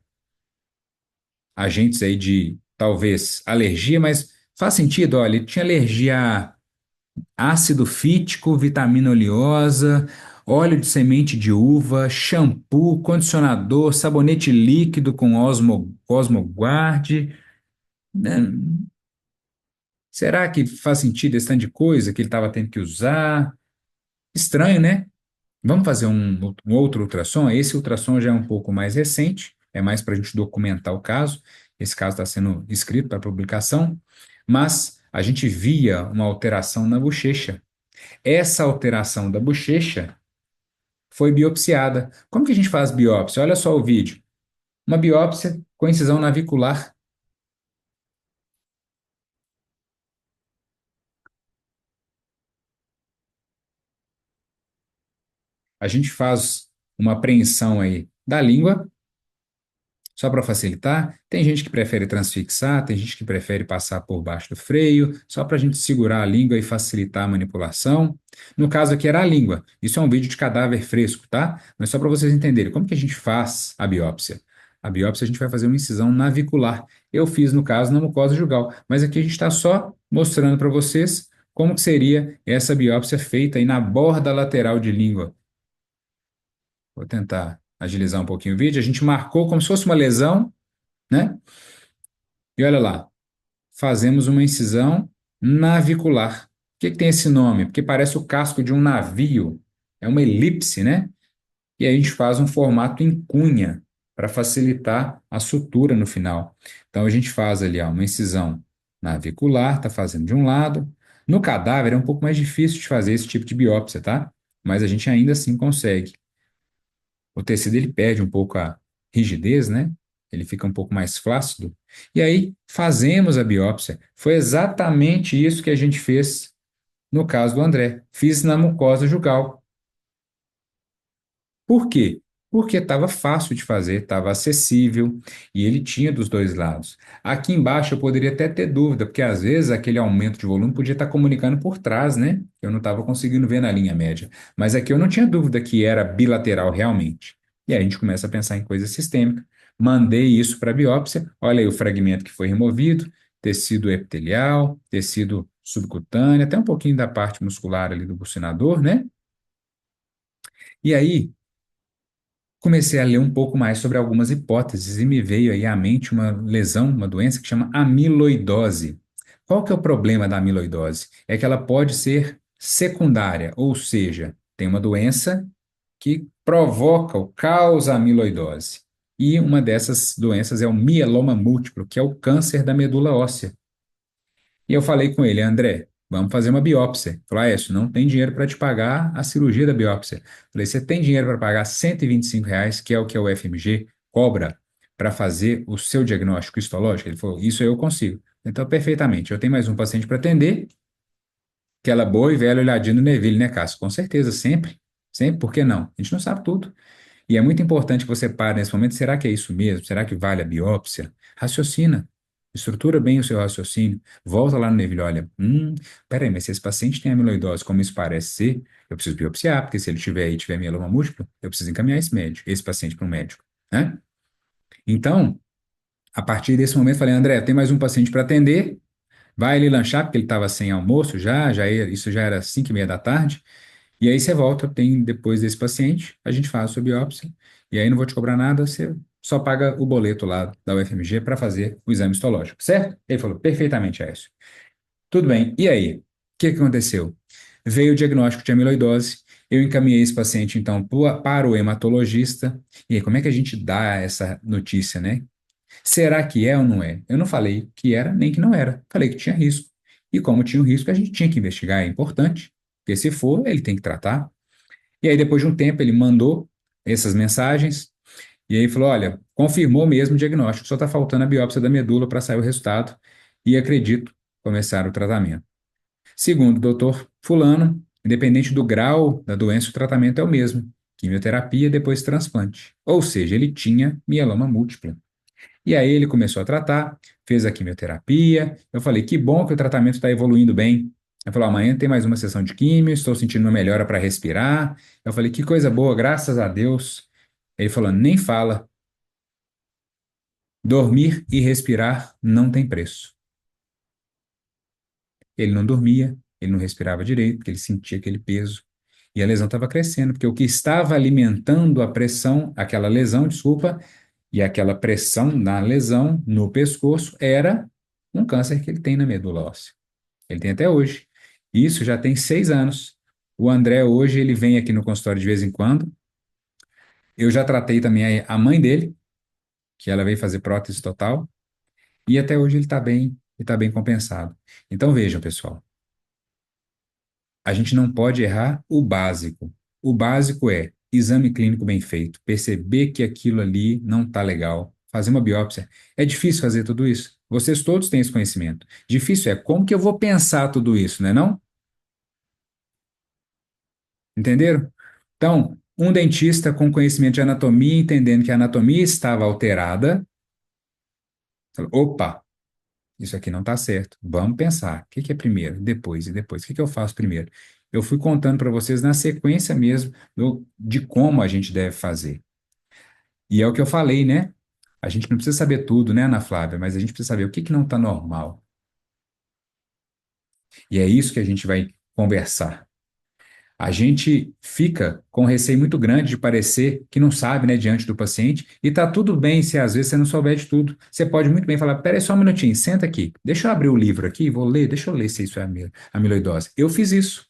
agentes aí de talvez alergia, mas faz sentido, olha, ele tinha alergia a ácido fítico, vitamina oleosa, óleo de semente de uva, shampoo, condicionador, sabonete líquido com Osmoguard. Né? Será que faz sentido esse tanto de coisa que ele estava tendo que usar? Estranho, né? Vamos fazer um outro ultrassom? Esse ultrassom já é um pouco mais recente, é mais para a gente documentar o caso. Esse caso está sendo escrito para publicação, mas a gente via uma alteração na bochecha. Essa alteração da bochecha foi biopsiada. Como que a gente faz biópsia? Olha só o vídeo. Uma biópsia com incisão navicular. A gente faz uma apreensão aí da língua. Só para facilitar, tem gente que prefere transfixar, tem gente que prefere passar por baixo do freio, só para a gente segurar a língua e facilitar a manipulação. No caso aqui era a língua. Isso é um vídeo de cadáver fresco, tá? Mas só para vocês entenderem, como que a gente faz a biópsia? A biópsia a gente vai fazer uma incisão navicular. Eu fiz, no caso, na mucosa jugal, mas aqui a gente está só mostrando para vocês como que seria essa biópsia feita aí na borda lateral de língua. Vou tentar agilizar um pouquinho o vídeo. A gente marcou como se fosse uma lesão, né? E olha lá, fazemos uma incisão navicular. Por que que tem esse nome? Porque parece o casco de um navio. É uma elipse, né? E aí a gente faz um formato em cunha para facilitar a sutura no final. Então a gente faz ali ó, uma incisão navicular, tá fazendo de um lado. No cadáver é um pouco mais difícil de fazer esse tipo de biópsia, tá? Mas a gente ainda assim consegue. O tecido ele perde um pouco a rigidez, né? Ele fica um pouco mais flácido. E aí fazemos a biópsia. Foi exatamente isso que a gente fez no caso do André. Fiz na mucosa jugal. Por quê? Porque estava fácil de fazer, estava acessível e ele tinha dos dois lados. Aqui embaixo eu poderia até ter dúvida, porque às vezes aquele aumento de volume podia estar comunicando por trás, né? Eu não estava conseguindo ver na linha média. Mas aqui eu não tinha dúvida que era bilateral realmente. E aí a gente começa a pensar em coisa sistêmica. Mandei isso para a biópsia. Olha aí o fragmento que foi removido: tecido epitelial, tecido subcutâneo, até um pouquinho da parte muscular ali do bucinador, né? E aí comecei a ler um pouco mais sobre algumas hipóteses e me veio aí à mente uma lesão, uma doença que chama amiloidose. Qual que é o problema da amiloidose? É que ela pode ser secundária, ou seja, tem uma doença que provoca ou causa amiloidose. E uma dessas doenças é o mieloma múltiplo, que é o câncer da medula óssea. E eu falei com ele, André, vamos fazer uma biópsia. Ele falou, Aécio, não tem dinheiro para te pagar a cirurgia da biópsia. Eu falei, você tem dinheiro para pagar R$ 125, que é o FMG cobra para fazer o seu diagnóstico histológico? Ele falou, isso eu consigo. Então, perfeitamente. Eu tenho mais um paciente para atender, aquela boa e velha olhadinha no Neville, né, Cássio? Com certeza, sempre. Sempre, por que não? A gente não sabe tudo. E é muito importante que você pare nesse momento. Será que é isso mesmo? Será que vale a biópsia? Raciocina. Estrutura bem o seu raciocínio. Volta lá no Neville, olha, peraí, mas se esse paciente tem amiloidose, como isso parece ser, eu preciso biopsiar, porque se ele tiver aí, tiver mieloma múltiplo, eu preciso encaminhar esse paciente para um médico, né? Então, a partir desse momento, eu falei, André, tem mais um paciente para atender, vai ele lanchar, porque ele estava sem almoço isso já era 5:30 da tarde, e aí você volta, tem depois desse paciente, a gente faz a sua biópsia, e aí não vou te cobrar nada, você só paga o boleto lá da UFMG para fazer o exame histológico, certo? Ele falou, perfeitamente, Aécio. Tudo bem, e aí? O que que aconteceu? Veio o diagnóstico de amiloidose, eu encaminhei esse paciente, então, para o hematologista, e aí, como é que a gente dá essa notícia, né? Será que é ou não é? Eu não falei que era nem que não era, falei que tinha risco. E como tinha o risco, a gente tinha que investigar, é importante, porque se for, ele tem que tratar. E aí, depois de um tempo, ele mandou essas mensagens e aí falou: olha, confirmou mesmo o diagnóstico, só está faltando a biópsia da medula para sair o resultado e acredito começar o tratamento. Segundo o doutor Fulano, Independente do grau da doença, o tratamento é o mesmo. Quimioterapia, depois transplante. Ou seja, ele tinha mieloma múltiplo. E aí ele começou a tratar, fez a quimioterapia. Eu falei, que bom que o tratamento está evoluindo bem. Ele falou, amanhã tem mais uma sessão de químio, estou sentindo uma melhora para respirar. Eu falei, que coisa boa, graças a Deus. Ele falou, nem fala. Dormir e respirar não tem preço. Ele não dormia, ele não respirava direito, porque ele sentia aquele peso. E a lesão estava crescendo, porque o que estava alimentando a pressão, aquela lesão, desculpa, e aquela pressão na lesão, no pescoço, era um câncer que ele tem na medula óssea. Ele tem até hoje. Isso já tem 6 anos. O André hoje, ele vem aqui no consultório de vez em quando. Eu já tratei também a mãe dele, que ela veio fazer prótese total, e até hoje ele está bem compensado. Então vejam, pessoal, a gente não pode errar o básico. O básico é exame clínico bem feito, perceber que aquilo ali não está legal, fazer uma biópsia. É difícil fazer tudo isso? Vocês todos têm esse conhecimento. Difícil é como que eu vou pensar tudo isso, né não? Entenderam? Então, um dentista com conhecimento de anatomia, entendendo que a anatomia estava alterada, falou, opa, isso aqui não está certo. Vamos pensar. O que que é primeiro, depois e depois? O que que eu faço primeiro? Eu fui contando para vocês na sequência mesmo de como a gente deve fazer. E é o que eu falei, né? A gente não precisa saber tudo, né, Ana Flávia? Mas a gente precisa saber o que que não está normal. E é isso que a gente vai conversar. A gente fica com um receio muito grande de parecer que não sabe, né, diante do paciente, e tá tudo bem se às vezes você não souber de tudo. Você pode muito bem falar: peraí só um minutinho, senta aqui, deixa eu abrir o livro aqui, vou ler, deixa eu ler se isso é amiloidose. Eu fiz isso.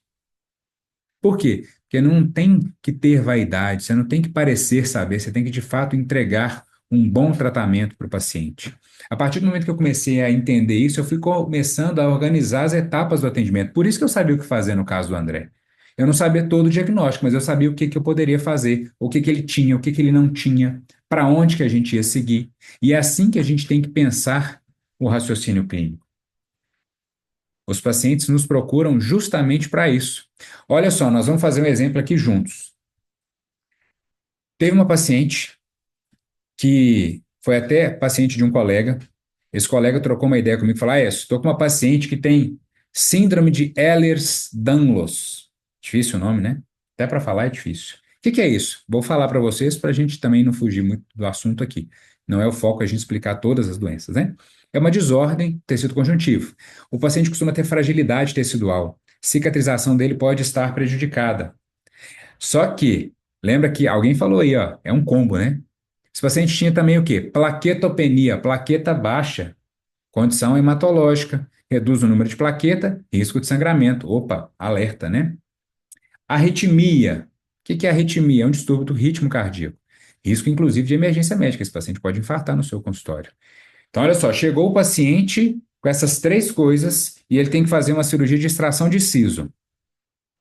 Por quê? Porque não tem que ter vaidade, você não tem que parecer saber, você tem que de fato entregar um bom tratamento para o paciente. A partir do momento que eu comecei a entender isso, eu fui começando a organizar as etapas do atendimento. Por isso que eu sabia o que fazer no caso do André. Eu não sabia todo o diagnóstico, mas eu sabia o que que eu poderia fazer, o que que ele tinha, o que que ele não tinha, para onde que a gente ia seguir. E é assim que a gente tem que pensar o raciocínio clínico. Os pacientes nos procuram justamente para isso. Olha só, nós vamos fazer um exemplo aqui juntos. Teve uma paciente que foi até paciente de um colega. Esse colega trocou uma ideia comigo e falou: Ah, estou com uma paciente que tem síndrome de Ehlers-Danlos. Difícil o nome, né? Até para falar é difícil. O que que é isso? Vou falar para vocês para a gente também não fugir muito do assunto aqui. Não é o foco a gente explicar todas as doenças, né? É uma desordem tecido conjuntivo. O paciente costuma ter fragilidade tecidual. Cicatrização dele pode estar prejudicada. Só que, lembra que alguém falou aí, ó, é um combo, né? Esse paciente tinha também o quê? Plaquetopenia, plaqueta baixa, condição hematológica, reduz o número de plaqueta, risco de sangramento. Opa, alerta, né? Arritmia. O que que é arritmia? É um distúrbio do ritmo cardíaco. Risco, inclusive, de emergência médica. Esse paciente pode infartar no seu consultório. Então, olha só, chegou o paciente com essas três coisas e ele tem que fazer uma cirurgia de extração de siso.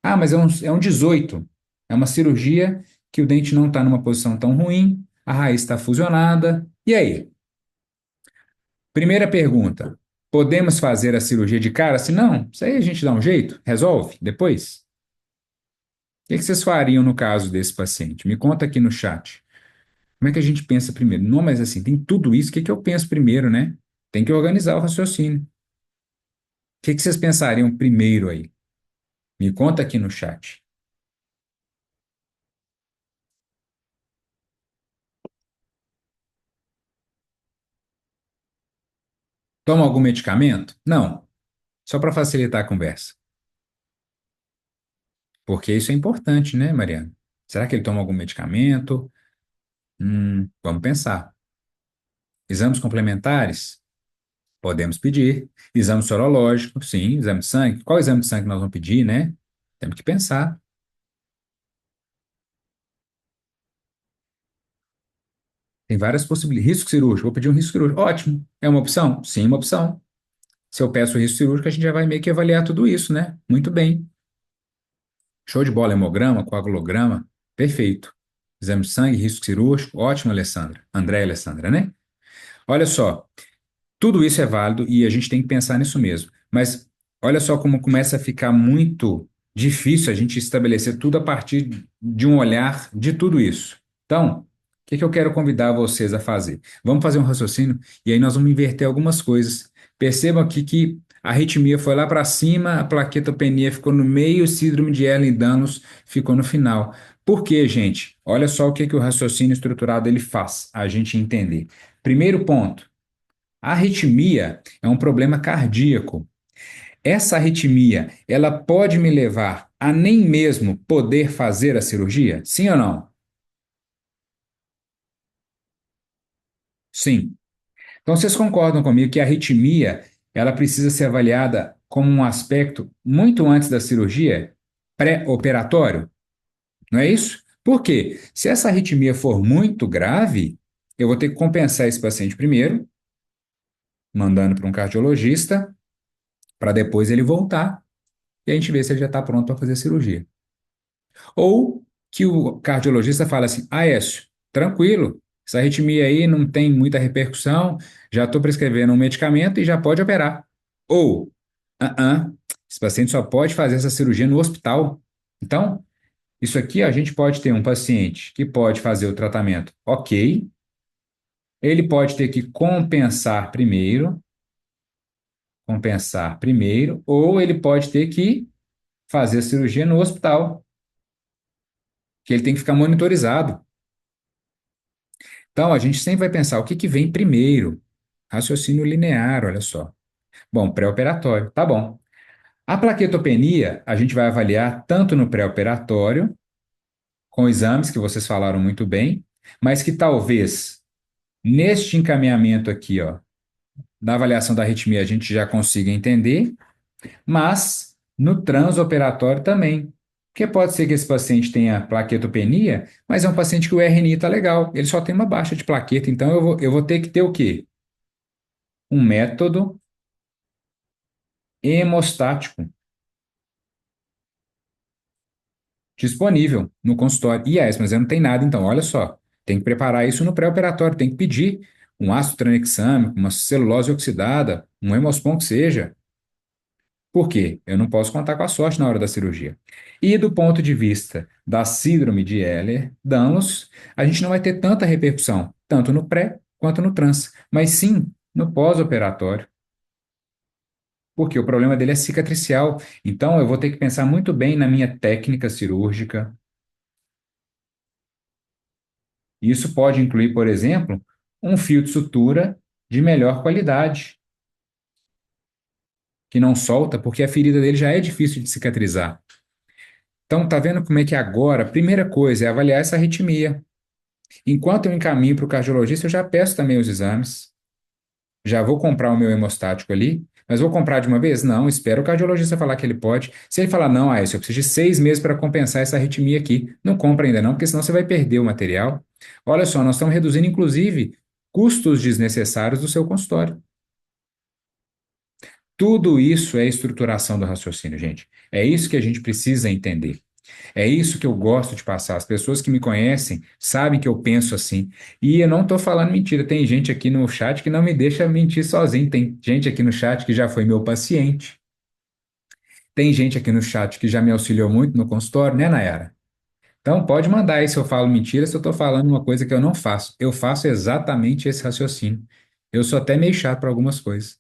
Ah, mas é um 18. É uma cirurgia que o dente não está numa posição tão ruim, a raiz está fusionada. E aí? Primeira pergunta: podemos fazer a cirurgia de cara? Se não, isso aí a gente dá um jeito, resolve depois. O que que vocês fariam no caso desse paciente? Me conta aqui no chat. Como é que a gente pensa primeiro? Não, mas assim, tem tudo isso, o que que eu penso primeiro, né? Tem que organizar o raciocínio. O que que vocês pensariam primeiro aí? Me conta aqui no chat. Toma algum medicamento? Não, só para facilitar a conversa. Porque isso é importante, né, Mariana? Será que ele toma algum medicamento? Vamos pensar. Exames complementares? Podemos pedir. Exame sorológico? Sim. Exame de sangue? Qual exame de sangue nós vamos pedir, né? Temos que pensar. Tem várias possibilidades. Risco cirúrgico? Vou pedir um risco cirúrgico. Ótimo. É uma opção? Sim, uma opção. Se eu peço o risco cirúrgico, a gente já vai meio que avaliar tudo isso, né? Muito bem. Show de bola. Hemograma, coagulograma? Perfeito. Exame de sangue, risco cirúrgico? Ótimo, Alessandra. André e Alessandra, né? Olha só. Tudo isso é válido e a gente tem que pensar nisso mesmo. Mas olha só como começa a ficar muito difícil a gente estabelecer tudo a partir de um olhar de tudo isso. Então, o que que eu quero convidar vocês a fazer? Vamos fazer um raciocínio e aí nós vamos inverter algumas coisas. Percebam aqui que a arritmia foi lá para cima, a plaquetopenia ficou no meio, o síndrome de Ehlers-Danlos ficou no final. Por quê, gente? Olha só o que que o raciocínio estruturado ele faz, a gente entender. Primeiro ponto, a arritmia é um problema cardíaco. Essa arritmia, ela pode me levar a nem mesmo poder fazer a cirurgia? Sim ou não? Sim. Então vocês concordam comigo que a arritmia, ela precisa ser avaliada como um aspecto muito antes da cirurgia, pré-operatório? Não é isso? Por quê? Se essa arritmia for muito grave, eu vou ter que compensar esse paciente primeiro, mandando para um cardiologista, para depois ele voltar e a gente vê se ele já está pronto para fazer a cirurgia. Ou que o cardiologista fala assim: ah, Écio, tranquilo, essa arritmia aí não tem muita repercussão, já estou prescrevendo um medicamento e já pode operar. Ou, esse paciente só pode fazer essa cirurgia no hospital. Então, isso aqui a gente pode ter um paciente que pode fazer o tratamento ok, ele pode ter que compensar primeiro, ou ele pode ter que fazer a cirurgia no hospital, que ele tem que ficar monitorizado. Então, a gente sempre vai pensar o que que vem primeiro. Raciocínio linear, olha só. Bom, pré-operatório, tá bom. A plaquetopenia, a gente vai avaliar tanto no pré-operatório, com exames que vocês falaram muito bem, mas que talvez neste encaminhamento aqui, ó, da avaliação da arritmia, a gente já consiga entender, mas no transoperatório também. Porque pode ser que esse paciente tenha plaquetopenia, mas é um paciente que o RNI está legal, ele só tem uma baixa de plaqueta, então eu vou ter que ter o quê? Um método hemostático disponível no consultório. E é, mas não tem nada, então, olha só. Tem que preparar isso no pré-operatório, tem que pedir um ácido tranexâmico, uma celulose oxidada, um hemospon que seja. Por quê? Eu não posso contar com a sorte na hora da cirurgia. E do ponto de vista da síndrome de Ehlers-Danlos, a gente não vai ter tanta repercussão, tanto no pré quanto no trans, mas sim no pós-operatório. Porque o problema dele é cicatricial. Então, eu vou ter que pensar muito bem na minha técnica cirúrgica. Isso pode incluir, por exemplo, um fio de sutura de melhor qualidade, que não solta, porque a ferida dele já é difícil de cicatrizar. Então, tá vendo como é que agora, a primeira coisa é avaliar essa arritmia. Enquanto eu encaminho para o cardiologista, eu já peço também os exames. Já vou comprar o meu hemostático ali, mas vou comprar de uma vez? Não, espero o cardiologista falar que ele pode. Se ele falar, não, eu preciso de 6 meses para compensar essa arritmia aqui, não compra ainda não, porque senão você vai perder o material. Olha só, nós estamos reduzindo, inclusive, custos desnecessários do seu consultório. Tudo isso é estruturação do raciocínio, gente. É isso que a gente precisa entender. É isso que eu gosto de passar. As pessoas que me conhecem sabem que eu penso assim. E eu não estou falando mentira. Tem gente aqui no chat que não me deixa mentir sozinho. Tem gente aqui no chat que já foi meu paciente. Tem gente aqui no chat que já me auxiliou muito no consultório, né, Nayara? Então pode mandar aí se eu falo mentira, se eu estou falando uma coisa que eu não faço. Eu faço exatamente esse raciocínio. Eu sou até meio chato para algumas coisas.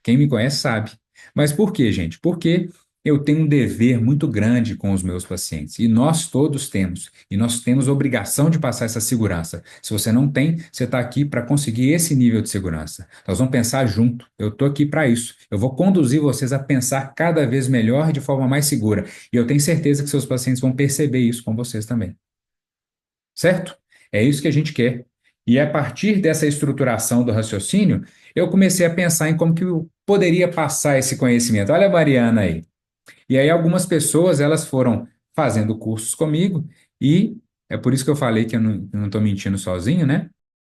Quem me conhece sabe. Mas por quê, gente? Porque eu tenho um dever muito grande com os meus pacientes. E nós todos temos. E nós temos obrigação de passar essa segurança. Se você não tem, você está aqui para conseguir esse nível de segurança. Nós vamos pensar junto. Eu estou aqui para isso. Eu vou conduzir vocês a pensar cada vez melhor e de forma mais segura. E eu tenho certeza que seus pacientes vão perceber isso com vocês também. Certo? É isso que a gente quer. E a partir dessa estruturação do raciocínio, eu comecei a pensar em como que eu poderia passar esse conhecimento. Olha a Mariana aí. E aí algumas pessoas, elas foram fazendo cursos comigo e é por isso que eu falei que eu não estou mentindo sozinho, né?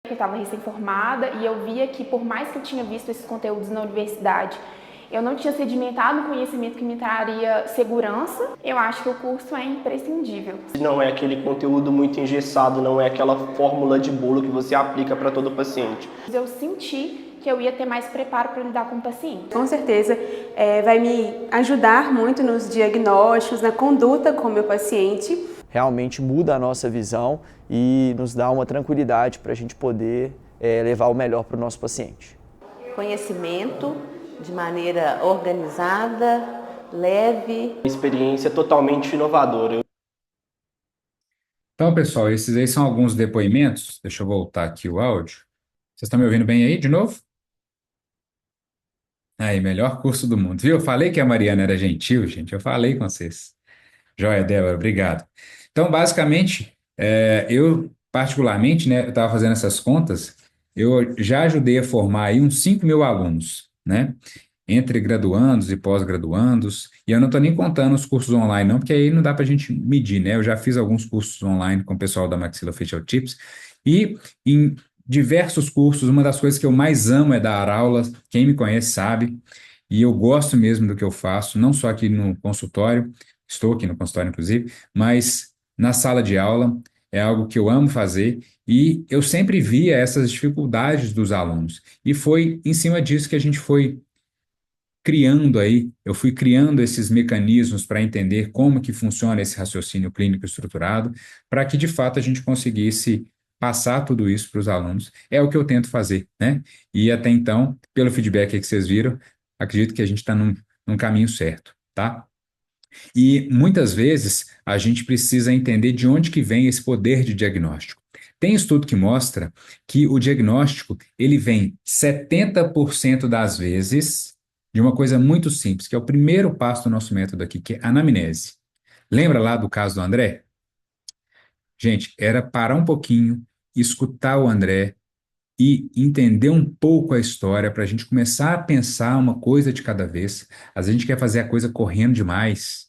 Eu estava recém-formada e eu via que, por mais que eu tinha visto esses conteúdos na universidade, eu não tinha sedimentado um conhecimento que me traria segurança. Eu acho que o curso é imprescindível. Não é aquele conteúdo muito engessado, não é aquela fórmula de bolo que você aplica para todo paciente. Eu senti que eu ia ter mais preparo para lidar com o paciente. Com certeza, vai me ajudar muito nos diagnósticos, na conduta com o meu paciente. Realmente muda a nossa visão e nos dá uma tranquilidade para a gente poder levar o melhor para o nosso paciente. Conhecimento de maneira organizada, leve. Experiência totalmente inovadora. Então, pessoal, esses aí são alguns depoimentos. Deixa eu voltar aqui o áudio. Vocês estão me ouvindo bem aí de novo? Aí, melhor curso do mundo. Viu? Eu falei que a Mariana era gentil, gente. Eu falei com vocês. Joia, Débora, obrigado. Então, basicamente, eu, particularmente, né, eu estava fazendo essas contas, eu já ajudei a formar aí uns 5.000 alunos, né? Entre graduandos e pós-graduandos, e eu não estou nem contando os cursos online, não, porque aí não dá para a gente medir, né? Eu já fiz alguns cursos online com o pessoal da Maxillofacial Tips, e em diversos cursos, uma das coisas que eu mais amo é dar aulas, quem me conhece sabe, e eu gosto mesmo do que eu faço, não só aqui no consultório, estou aqui no consultório, inclusive, mas na sala de aula, é algo que eu amo fazer, e eu sempre via essas dificuldades dos alunos, e foi em cima disso que a gente foi criando aí, eu fui criando esses mecanismos para entender como que funciona esse raciocínio clínico estruturado, para que de fato a gente conseguisse passar tudo isso para os alunos. É o que eu tento fazer, né? E até então, pelo feedback aí que vocês viram, acredito que a gente está num caminho certo, tá? E muitas vezes a gente precisa entender de onde que vem esse poder de diagnóstico. Tem estudo que mostra que o diagnóstico, ele vem 70% das vezes de uma coisa muito simples, que é o primeiro passo do nosso método aqui, que é a anamnese. Lembra lá do caso do André? Gente, era parar um pouquinho, escutar o André e entender um pouco a história para a gente começar a pensar uma coisa de cada vez. Às vezes a gente quer fazer a coisa correndo demais.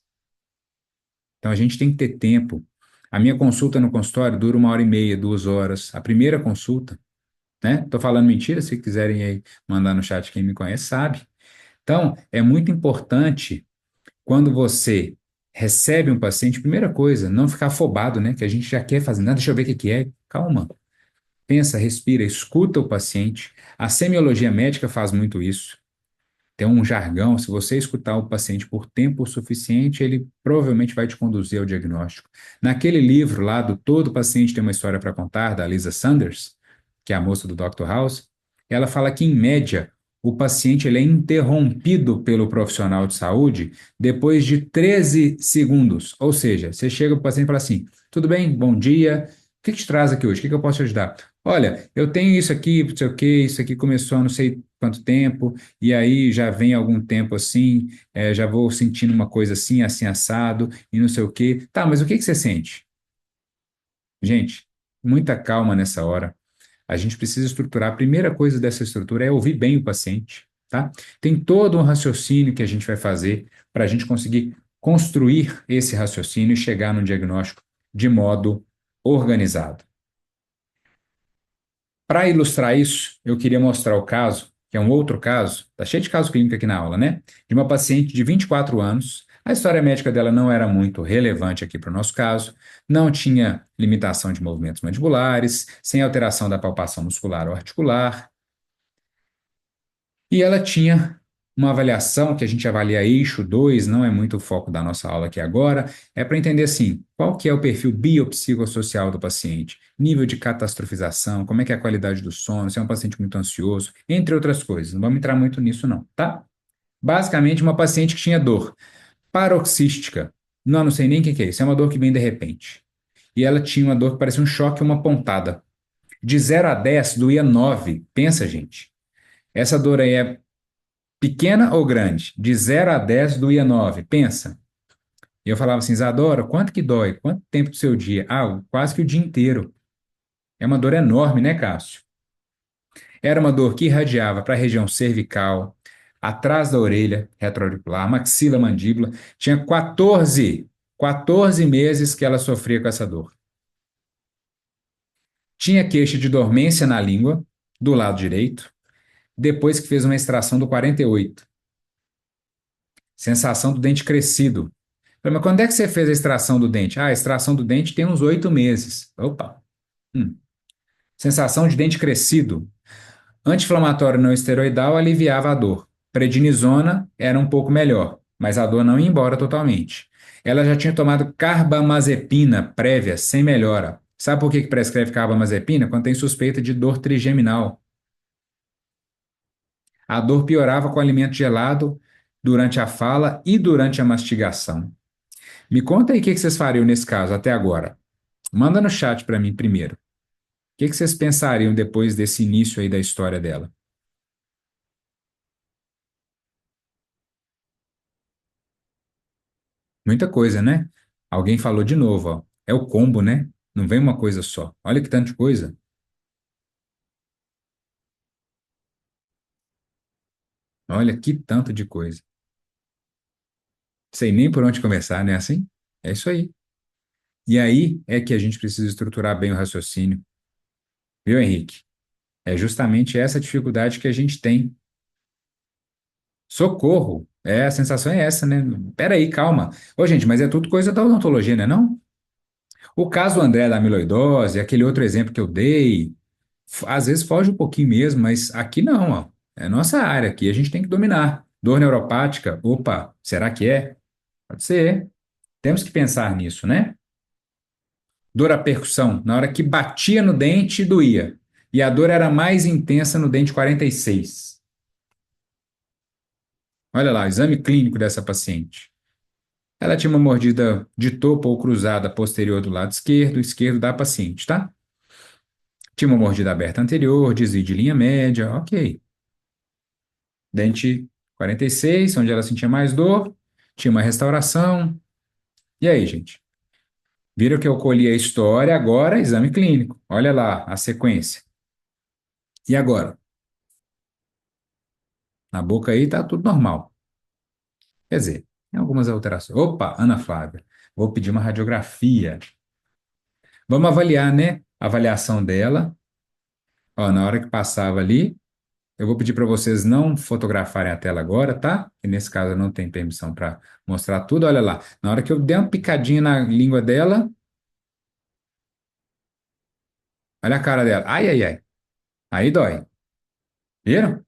Então a gente tem que ter tempo. A minha consulta no consultório dura 1h30, 2 horas. A primeira consulta, né? Estou falando mentira, se quiserem aí mandar no chat, quem me conhece sabe. Então, é muito importante quando você recebe um paciente, primeira coisa, não ficar afobado, né? Que a gente já quer fazer, não, deixa eu ver o que que é. Calma. Pensa, respira, escuta o paciente. A semiologia médica faz muito isso. Tem um jargão, se você escutar o paciente por tempo suficiente, ele provavelmente vai te conduzir ao diagnóstico. Naquele livro lá do Todo Paciente Tem uma História para Contar, da Lisa Sanders, que é a moça do Dr. House, ela fala que, em média, o paciente ele é interrompido pelo profissional de saúde depois de 13 segundos. Ou seja, você chega para o paciente e fala assim, tudo bem, bom dia, o que te traz aqui hoje? O que eu posso te ajudar? Olha, eu tenho isso aqui, não sei o quê, isso aqui começou há não sei quanto tempo, e aí já vem algum tempo assim, já vou sentindo uma coisa assim, assim, assado, e não sei o quê. Tá, mas o que que você sente? Gente, muita calma nessa hora. A gente precisa estruturar. A primeira coisa dessa estrutura é ouvir bem o paciente, tá? Tem todo um raciocínio que a gente vai fazer para a gente conseguir construir esse raciocínio e chegar no diagnóstico de modo organizado. Para ilustrar isso, eu queria mostrar o caso, que é um outro caso, está cheio de caso clínico aqui na aula, né? De uma paciente de 24 anos. A história médica dela não era muito relevante aqui para o nosso caso, não tinha limitação de movimentos mandibulares, sem alteração da palpação muscular ou articular, e ela tinha uma avaliação que a gente avalia eixo 2, não é muito o foco da nossa aula aqui agora, é para entender assim, qual que é o perfil biopsicossocial do paciente, nível de catastrofização, como é que é a qualidade do sono, se é um paciente muito ansioso, entre outras coisas. Não vamos entrar muito nisso não, tá? Basicamente, uma paciente que tinha dor paroxística. Não sei nem o que é isso, é uma dor que vem de repente. E ela tinha uma dor que parecia um choque, uma pontada. De 0 a 10, doía 9. Pensa, gente. Essa dor aí é pequena ou grande? De 0 a 10, doía 9. Pensa. E eu falava assim, Isadora, quanto que dói? Quanto tempo do seu dia? Ah, quase que o dia inteiro. É uma dor enorme, né, Cássio? Era uma dor que irradiava para a região cervical, atrás da orelha retroauricular, maxila, mandíbula. Tinha 14 meses que ela sofria com essa dor. Tinha queixa de dormência na língua, do lado direito, depois que fez uma extração do 48. Sensação do dente crescido. Mas quando é que você fez a extração do dente? Ah, a extração do dente tem uns 8 meses. Opa! Sensação de dente crescido. Anti-inflamatório não esteroidal aliviava a dor. Prednisona era um pouco melhor, mas a dor não ia embora totalmente. Ela já tinha tomado carbamazepina prévia, sem melhora. Sabe por que que prescreve carbamazepina? Quando tem suspeita de dor trigeminal. A dor piorava com alimento gelado durante a fala e durante a mastigação. Me conta aí o que que vocês fariam nesse caso até agora. Manda no chat para mim primeiro. O que que vocês pensariam depois desse início aí da história dela? Muita coisa, né? Alguém falou de novo, ó. É o combo, né? Não vem uma coisa só. Olha que tanto de coisa. Olha que tanto de coisa. Sei nem por onde começar, né? Assim? É isso aí. E aí é que a gente precisa estruturar bem o raciocínio. Viu, Henrique? É justamente essa dificuldade que a gente tem. Socorro! É, a sensação é essa, né? Peraí, calma. Ô, gente, mas é tudo coisa da odontologia, né, não? O caso do André da amiloidose, aquele outro exemplo que eu dei, às vezes foge um pouquinho mesmo, mas aqui não, ó. É nossa área aqui, a gente tem que dominar. Dor neuropática, opa, será que é? Pode ser. Temos que pensar nisso, né? Dor à percussão, na hora que batia no dente, doía. E a dor era mais intensa no dente 46. Olha lá, exame clínico dessa paciente. Ela tinha uma mordida de topo ou cruzada posterior do lado esquerdo da paciente, tá? Tinha uma mordida aberta anterior, desvio de linha média, ok. Dente 46, onde ela sentia mais dor, tinha uma restauração. E aí, gente? Viram que eu colhi a história, agora exame clínico. Olha lá a sequência. E agora? Na boca aí tá tudo normal. Quer dizer, tem algumas alterações. Opa, Ana Flávia, vou pedir uma radiografia. Vamos avaliar, né? A avaliação dela. Ó, na hora que passava ali, eu vou pedir para vocês não fotografarem a tela agora, tá? E nesse caso eu não tenho permissão para mostrar tudo. Olha lá, na hora que eu der uma picadinha na língua dela, olha a cara dela. Ai, ai, ai. Aí dói. Viram?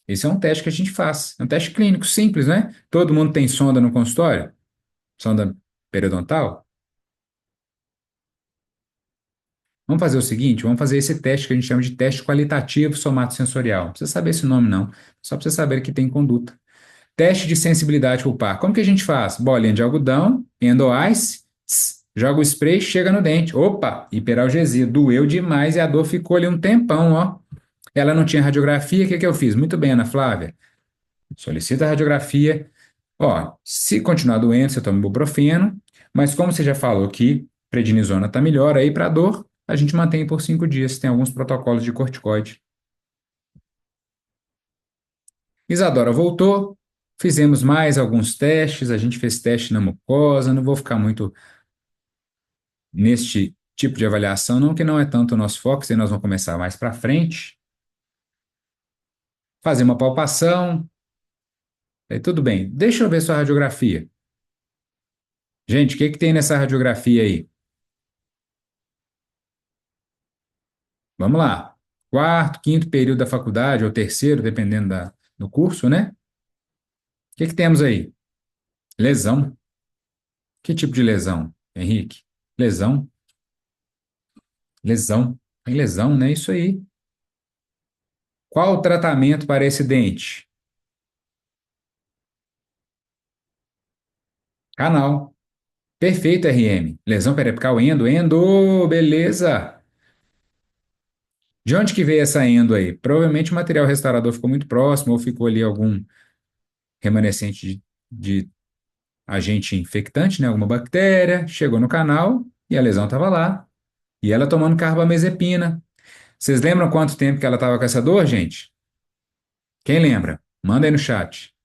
Esse é um teste que a gente faz. É um teste clínico simples, né? Todo mundo tem sonda no consultório? Sonda periodontal? Vamos fazer o seguinte, vamos fazer esse teste que a gente chama de teste qualitativo somatosensorial. Não precisa saber esse nome, não. Só para você saber que tem conduta. Teste de sensibilidade pulpar. Como que a gente faz? Bolinha de algodão, endo-ice, joga o spray, chega no dente. Opa, hiperalgesia. Doeu demais e a dor ficou ali um tempão, ó. Ela não tinha radiografia, o que que eu fiz? Muito bem, Ana Flávia. Solicita a radiografia. Ó, se continuar doente, você toma ibuprofeno, mas como você já falou que prednisona está melhor aí para dor, a gente mantém por 5 dias. Tem alguns protocolos de corticoide. Isadora voltou, fizemos mais alguns testes, a gente fez teste na mucosa, não vou ficar muito neste tipo de avaliação, não, que não é tanto o nosso foco, aí nós vamos começar mais para frente. Fazer uma palpação. Aí, tudo bem, deixa eu ver sua radiografia. Gente, o que que tem nessa radiografia aí? Vamos lá. Quarto, quinto período da faculdade, ou terceiro, dependendo do curso, né? O que que temos aí? Lesão. Que tipo de lesão, Henrique? Lesão. Lesão. Tem lesão, né? Isso aí. Qual o tratamento para esse dente? Canal. Perfeito, RM. Lesão periapical endo, beleza. De onde que veio essa endo aí? Provavelmente o material restaurador ficou muito próximo ou ficou ali algum remanescente de agente infectante, né? Alguma bactéria, chegou no canal e a lesão estava lá. E ela tomando carbamazepina. Vocês lembram quanto tempo que ela estava com essa dor, gente? Quem lembra? Manda aí no chat.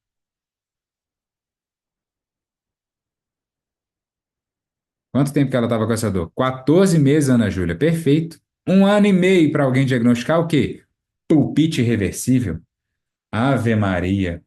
Quanto tempo que ela estava com essa dor? 14 meses, Ana Júlia. Perfeito. 1 ano e meio para alguém diagnosticar o quê? Pulpite irreversível. Ave Maria.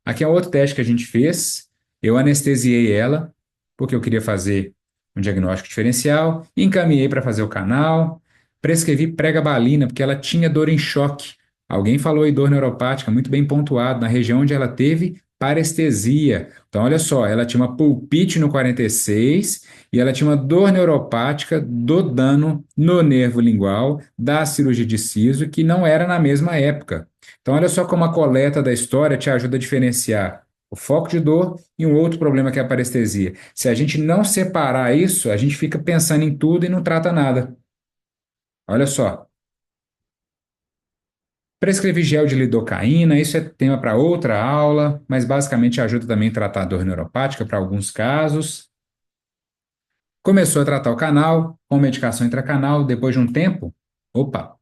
Aqui é outro teste que a gente fez. Eu anestesiei ela, porque eu queria fazer um diagnóstico diferencial. Encaminhei para fazer o canal. prescrevi pregabalina, porque ela tinha dor em choque. Alguém falou aí dor neuropática, muito bem pontuado, na região onde ela teve parestesia. Então, olha só, ela tinha uma pulpite no 46 e ela tinha uma dor neuropática do dano no nervo lingual da cirurgia de siso, que não era na mesma época. Então, olha só como a coleta da história te ajuda a diferenciar o foco de dor e um outro problema que é a parestesia. Se a gente não separar isso, a gente fica pensando em tudo e não trata nada. Olha só. Prescrevi gel de lidocaína, isso é tema para outra aula, mas basicamente ajuda também a tratar a dor neuropática para alguns casos. Começou a tratar o canal com medicação intracanal, depois de um tempo, opa,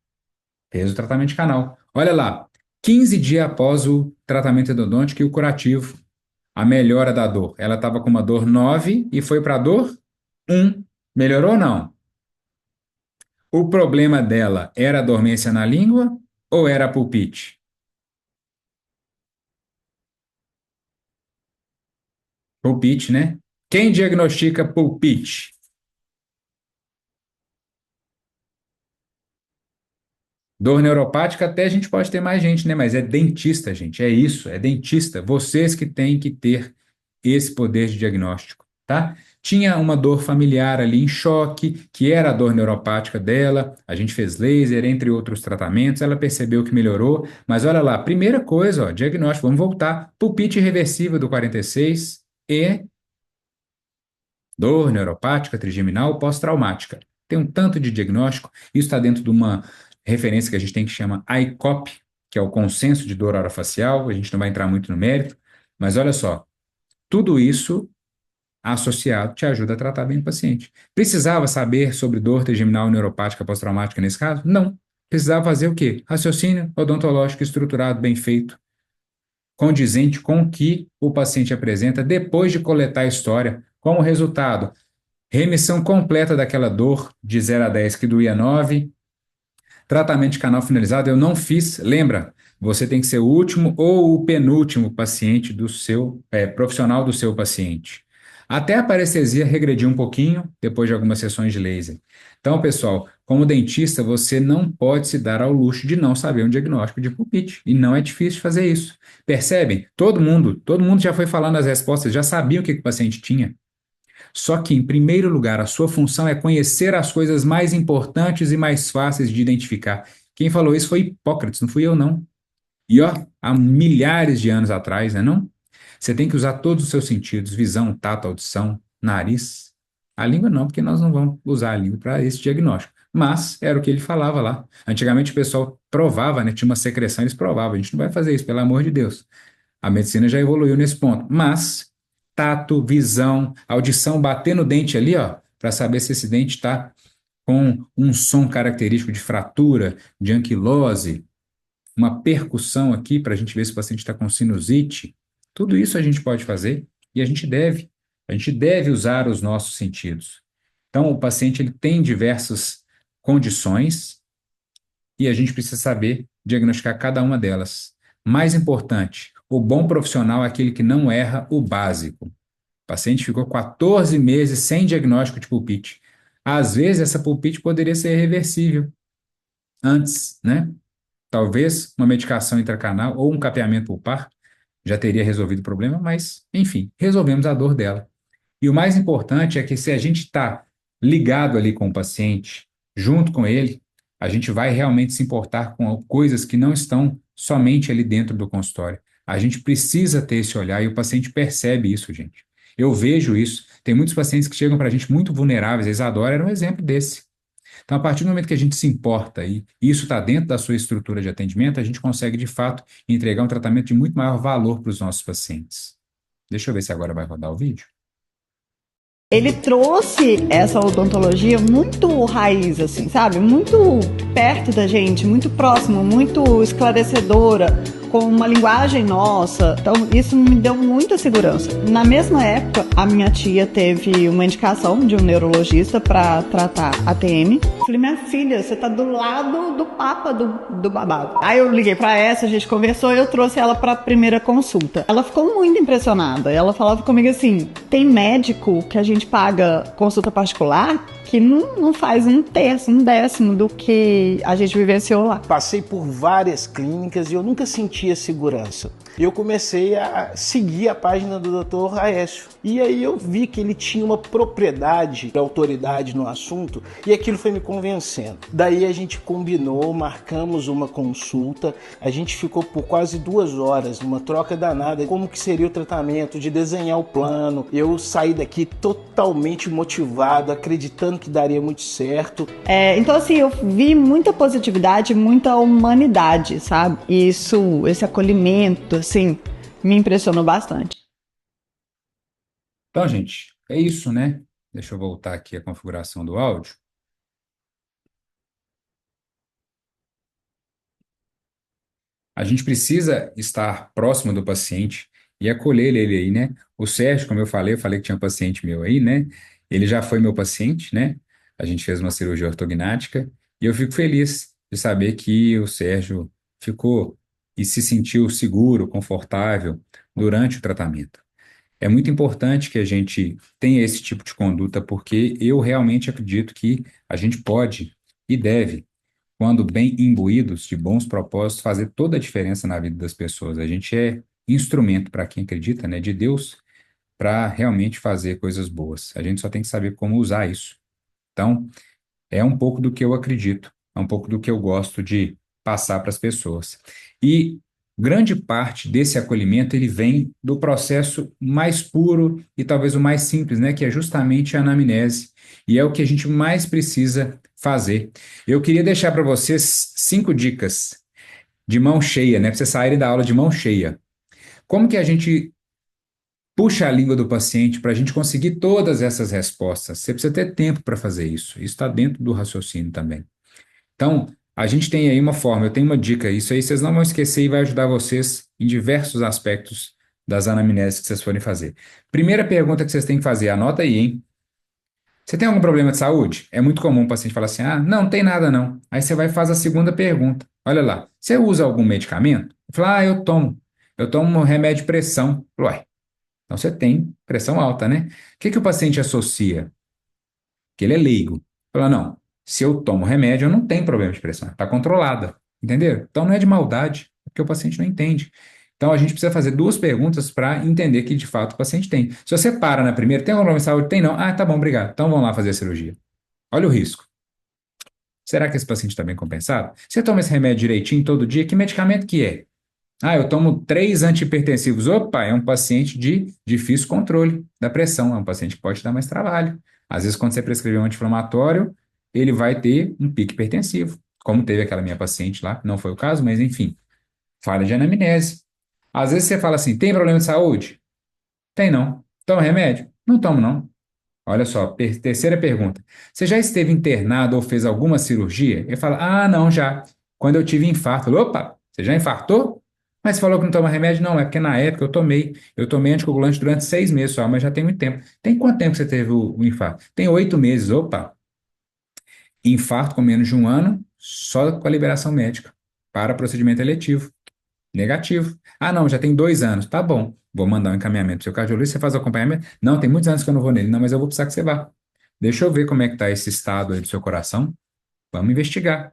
fez o tratamento de canal. Olha lá, 15 dias após o tratamento endodôntico e o curativo, a melhora da dor. Ela estava com uma dor 9 e foi para a dor 1. Melhorou ou não? O problema dela era a dormência na língua ou era a pulpite? Pulpite, né? Quem diagnostica pulpite? Dor neuropática até a gente pode ter mais gente, né? Mas é dentista, gente. É isso, é dentista. Vocês que têm que ter esse poder de diagnóstico, tá? Tinha uma dor familiar ali em choque, que era a dor neuropática dela. A gente fez laser, entre outros tratamentos. Ela percebeu que melhorou. Mas olha lá, primeira coisa, ó, diagnóstico. Vamos voltar. Pulpite irreversível do 46 e dor neuropática trigeminal pós-traumática. Tem um tanto de diagnóstico. Isso está dentro de uma referência que a gente tem que chama ICOP, que é o consenso de dor orofacial. A gente não vai entrar muito no mérito, mas olha só, tudo isso associado te ajuda a tratar bem o paciente. Precisava saber sobre dor trigeminal neuropática pós-traumática nesse caso? Não. Precisava fazer o quê? Raciocínio odontológico estruturado, bem feito, condizente com o que o paciente apresenta depois de coletar a história. Como resultado, remissão completa daquela dor de 0 a 10 que doía 9, tratamento de canal finalizado eu não fiz. Lembra, você tem que ser o último ou o penúltimo paciente do seu profissional do seu paciente. Até a parestesia regrediu um pouquinho depois de algumas sessões de laser. Então, pessoal, como dentista, você não pode se dar ao luxo de não saber um diagnóstico de pulpite. E não é difícil fazer isso. Percebem? Todo mundo já foi falando as respostas, já sabia o que o paciente tinha. Só que, em primeiro lugar, a sua função é conhecer as coisas mais importantes e mais fáceis de identificar. Quem falou isso foi Hipócrates, não fui eu, não. E ó, há milhares de anos atrás, né, não? Você tem que usar todos os seus sentidos, visão, tato, audição, nariz. A língua não, porque nós não vamos usar a língua para esse diagnóstico. Mas era o que ele falava lá. Antigamente o pessoal provava, né? Tinha uma secreção, eles provavam. A gente não vai fazer isso, pelo amor de Deus. A medicina já evoluiu nesse ponto. Mas tato, visão, audição, bater no dente ali, ó, para saber se esse dente está com um som característico de fratura, de anquilose, uma percussão aqui para a gente ver se o paciente está com sinusite. Tudo isso a gente pode fazer e a gente deve. A gente deve usar os nossos sentidos. Então, o paciente ele tem diversas condições e a gente precisa saber diagnosticar cada uma delas. Mais importante, o bom profissional é aquele que não erra o básico. O paciente ficou 14 meses sem diagnóstico de pulpite. Às vezes, essa pulpite poderia ser reversível antes, né? Talvez uma medicação intracanal ou um capeamento pulpar já teria resolvido o problema, mas, enfim, resolvemos a dor dela. E o mais importante é que se a gente está ligado ali com o paciente, junto com ele, a gente vai realmente se importar com coisas que não estão somente ali dentro do consultório. A gente precisa ter esse olhar e o paciente percebe isso, gente. Eu vejo isso. Tem muitos pacientes que chegam para a gente muito vulneráveis. A Isadora era um exemplo desse. Então, a partir do momento que a gente se importa e isso está dentro da sua estrutura de atendimento, a gente consegue, de fato, entregar um tratamento de muito maior valor para os nossos pacientes. Deixa eu ver se agora vai rodar o vídeo. Ele trouxe essa odontologia muito raiz, assim, sabe? Muito perto da gente, muito próximo, muito esclarecedora, com uma linguagem nossa. Então, isso me deu muita segurança. Na mesma época, a minha tia teve uma indicação de um neurologista para tratar ATM. Falei, minha filha, você tá do lado do papa do babado. Aí eu liguei para essa, a gente conversou e eu trouxe ela para a primeira consulta. Ela ficou muito impressionada. Ela falava comigo assim, tem médico que a gente paga consulta particular que não faz um terço, um décimo do que a gente vivenciou lá. Passei por várias clínicas e eu nunca sentia segurança. Eu comecei a seguir a página do Dr. Aécio. E aí eu vi que ele tinha uma propriedade, autoridade no assunto, e aquilo foi me convencendo. Daí a gente combinou, marcamos uma consulta, a gente ficou por quase 2 horas, uma troca danada, como que seria o tratamento, de desenhar o plano. Eu saí daqui totalmente motivado, acreditando que daria muito certo. Então assim, eu vi muita positividade, muita humanidade, sabe? E esse acolhimento, assim, me impressionou bastante. Então, gente, é isso, né? Deixa eu voltar aqui a configuração do áudio. A gente precisa estar próximo do paciente e acolher ele aí, né? O Sérgio, como eu falei que tinha um paciente meu aí, né? Ele já foi meu paciente, né? A gente fez uma cirurgia ortognática e eu fico feliz de saber que o Sérgio ficou e se sentiu seguro, confortável durante o tratamento. É muito importante que a gente tenha esse tipo de conduta, porque eu realmente acredito que a gente pode e deve, quando bem imbuídos de bons propósitos, fazer toda a diferença na vida das pessoas. A gente é instrumento para quem acredita, né, de Deus, para realmente fazer coisas boas. A gente só tem que saber como usar isso. Então, é um pouco do que eu acredito, é um pouco do que eu gosto de passar para as pessoas. E grande parte desse acolhimento ele vem do processo mais puro e talvez o mais simples, né, que é justamente a anamnese. E é o que a gente mais precisa fazer. Eu queria deixar para vocês 5 dicas de mão cheia, né, para vocês saírem da aula de mão cheia. Como que a gente puxa a língua do paciente para a gente conseguir todas essas respostas? Você precisa ter tempo para fazer isso. Isso está dentro do raciocínio também. Então, a gente tem aí uma forma, eu tenho uma dica, isso aí vocês não vão esquecer e vai ajudar vocês em diversos aspectos das anamneses que vocês forem fazer. Primeira pergunta que vocês têm que fazer, anota aí, hein? Você tem algum problema de saúde? É muito comum o paciente falar assim, não tem nada não. Aí você vai e faz a segunda pergunta. Olha lá, você usa algum medicamento? Fala, eu tomo um remédio de pressão. Ué, então você tem pressão alta, né? O que o paciente associa? Que ele é leigo. Fala, não, se eu tomo remédio, eu não tenho problema de pressão, está controlada, entendeu? Então não é de maldade, é porque o paciente não entende. Então a gente precisa fazer 2 perguntas para entender que de fato o paciente tem. Se você para na primeira, tem algum problema de saúde? Tem não? Ah, tá bom, obrigado. Então vamos lá fazer a cirurgia. Olha o risco. Será que esse paciente está bem compensado? Você toma esse remédio direitinho todo dia? Que medicamento que é? Ah, eu tomo 3 antihipertensivos. Opa, é um paciente de difícil controle da pressão. É um paciente que pode te dar mais trabalho. Às vezes, quando você prescrever um anti-inflamatório, ele vai ter um pico hipertensivo, como teve aquela minha paciente lá. Não foi o caso, mas enfim. Falha de anamnese. Às vezes você fala assim, tem problema de saúde? Tem não. Toma remédio? Não tomo não. Olha só, terceira pergunta. Você já esteve internado ou fez alguma cirurgia? Ele fala, não, já. Quando eu tive infarto. Eu falo, opa, você já infartou? Mas você falou que não toma remédio? Não, é porque na época eu tomei. Eu tomei anticoagulante durante 6 meses só, mas já tem muito tempo. Tem quanto tempo que você teve o infarto? Tem 8 meses. Opa, infarto com menos de 1 ano, só com a liberação médica. Para procedimento eletivo. Negativo. Ah, não, já tem 2 anos. Tá bom. Vou mandar um encaminhamento para o seu cardiologista, você faz o acompanhamento? Não, tem muitos anos que eu não vou nele. Não, mas eu vou precisar que você vá. Deixa eu ver como é que está esse estado aí do seu coração. Vamos investigar.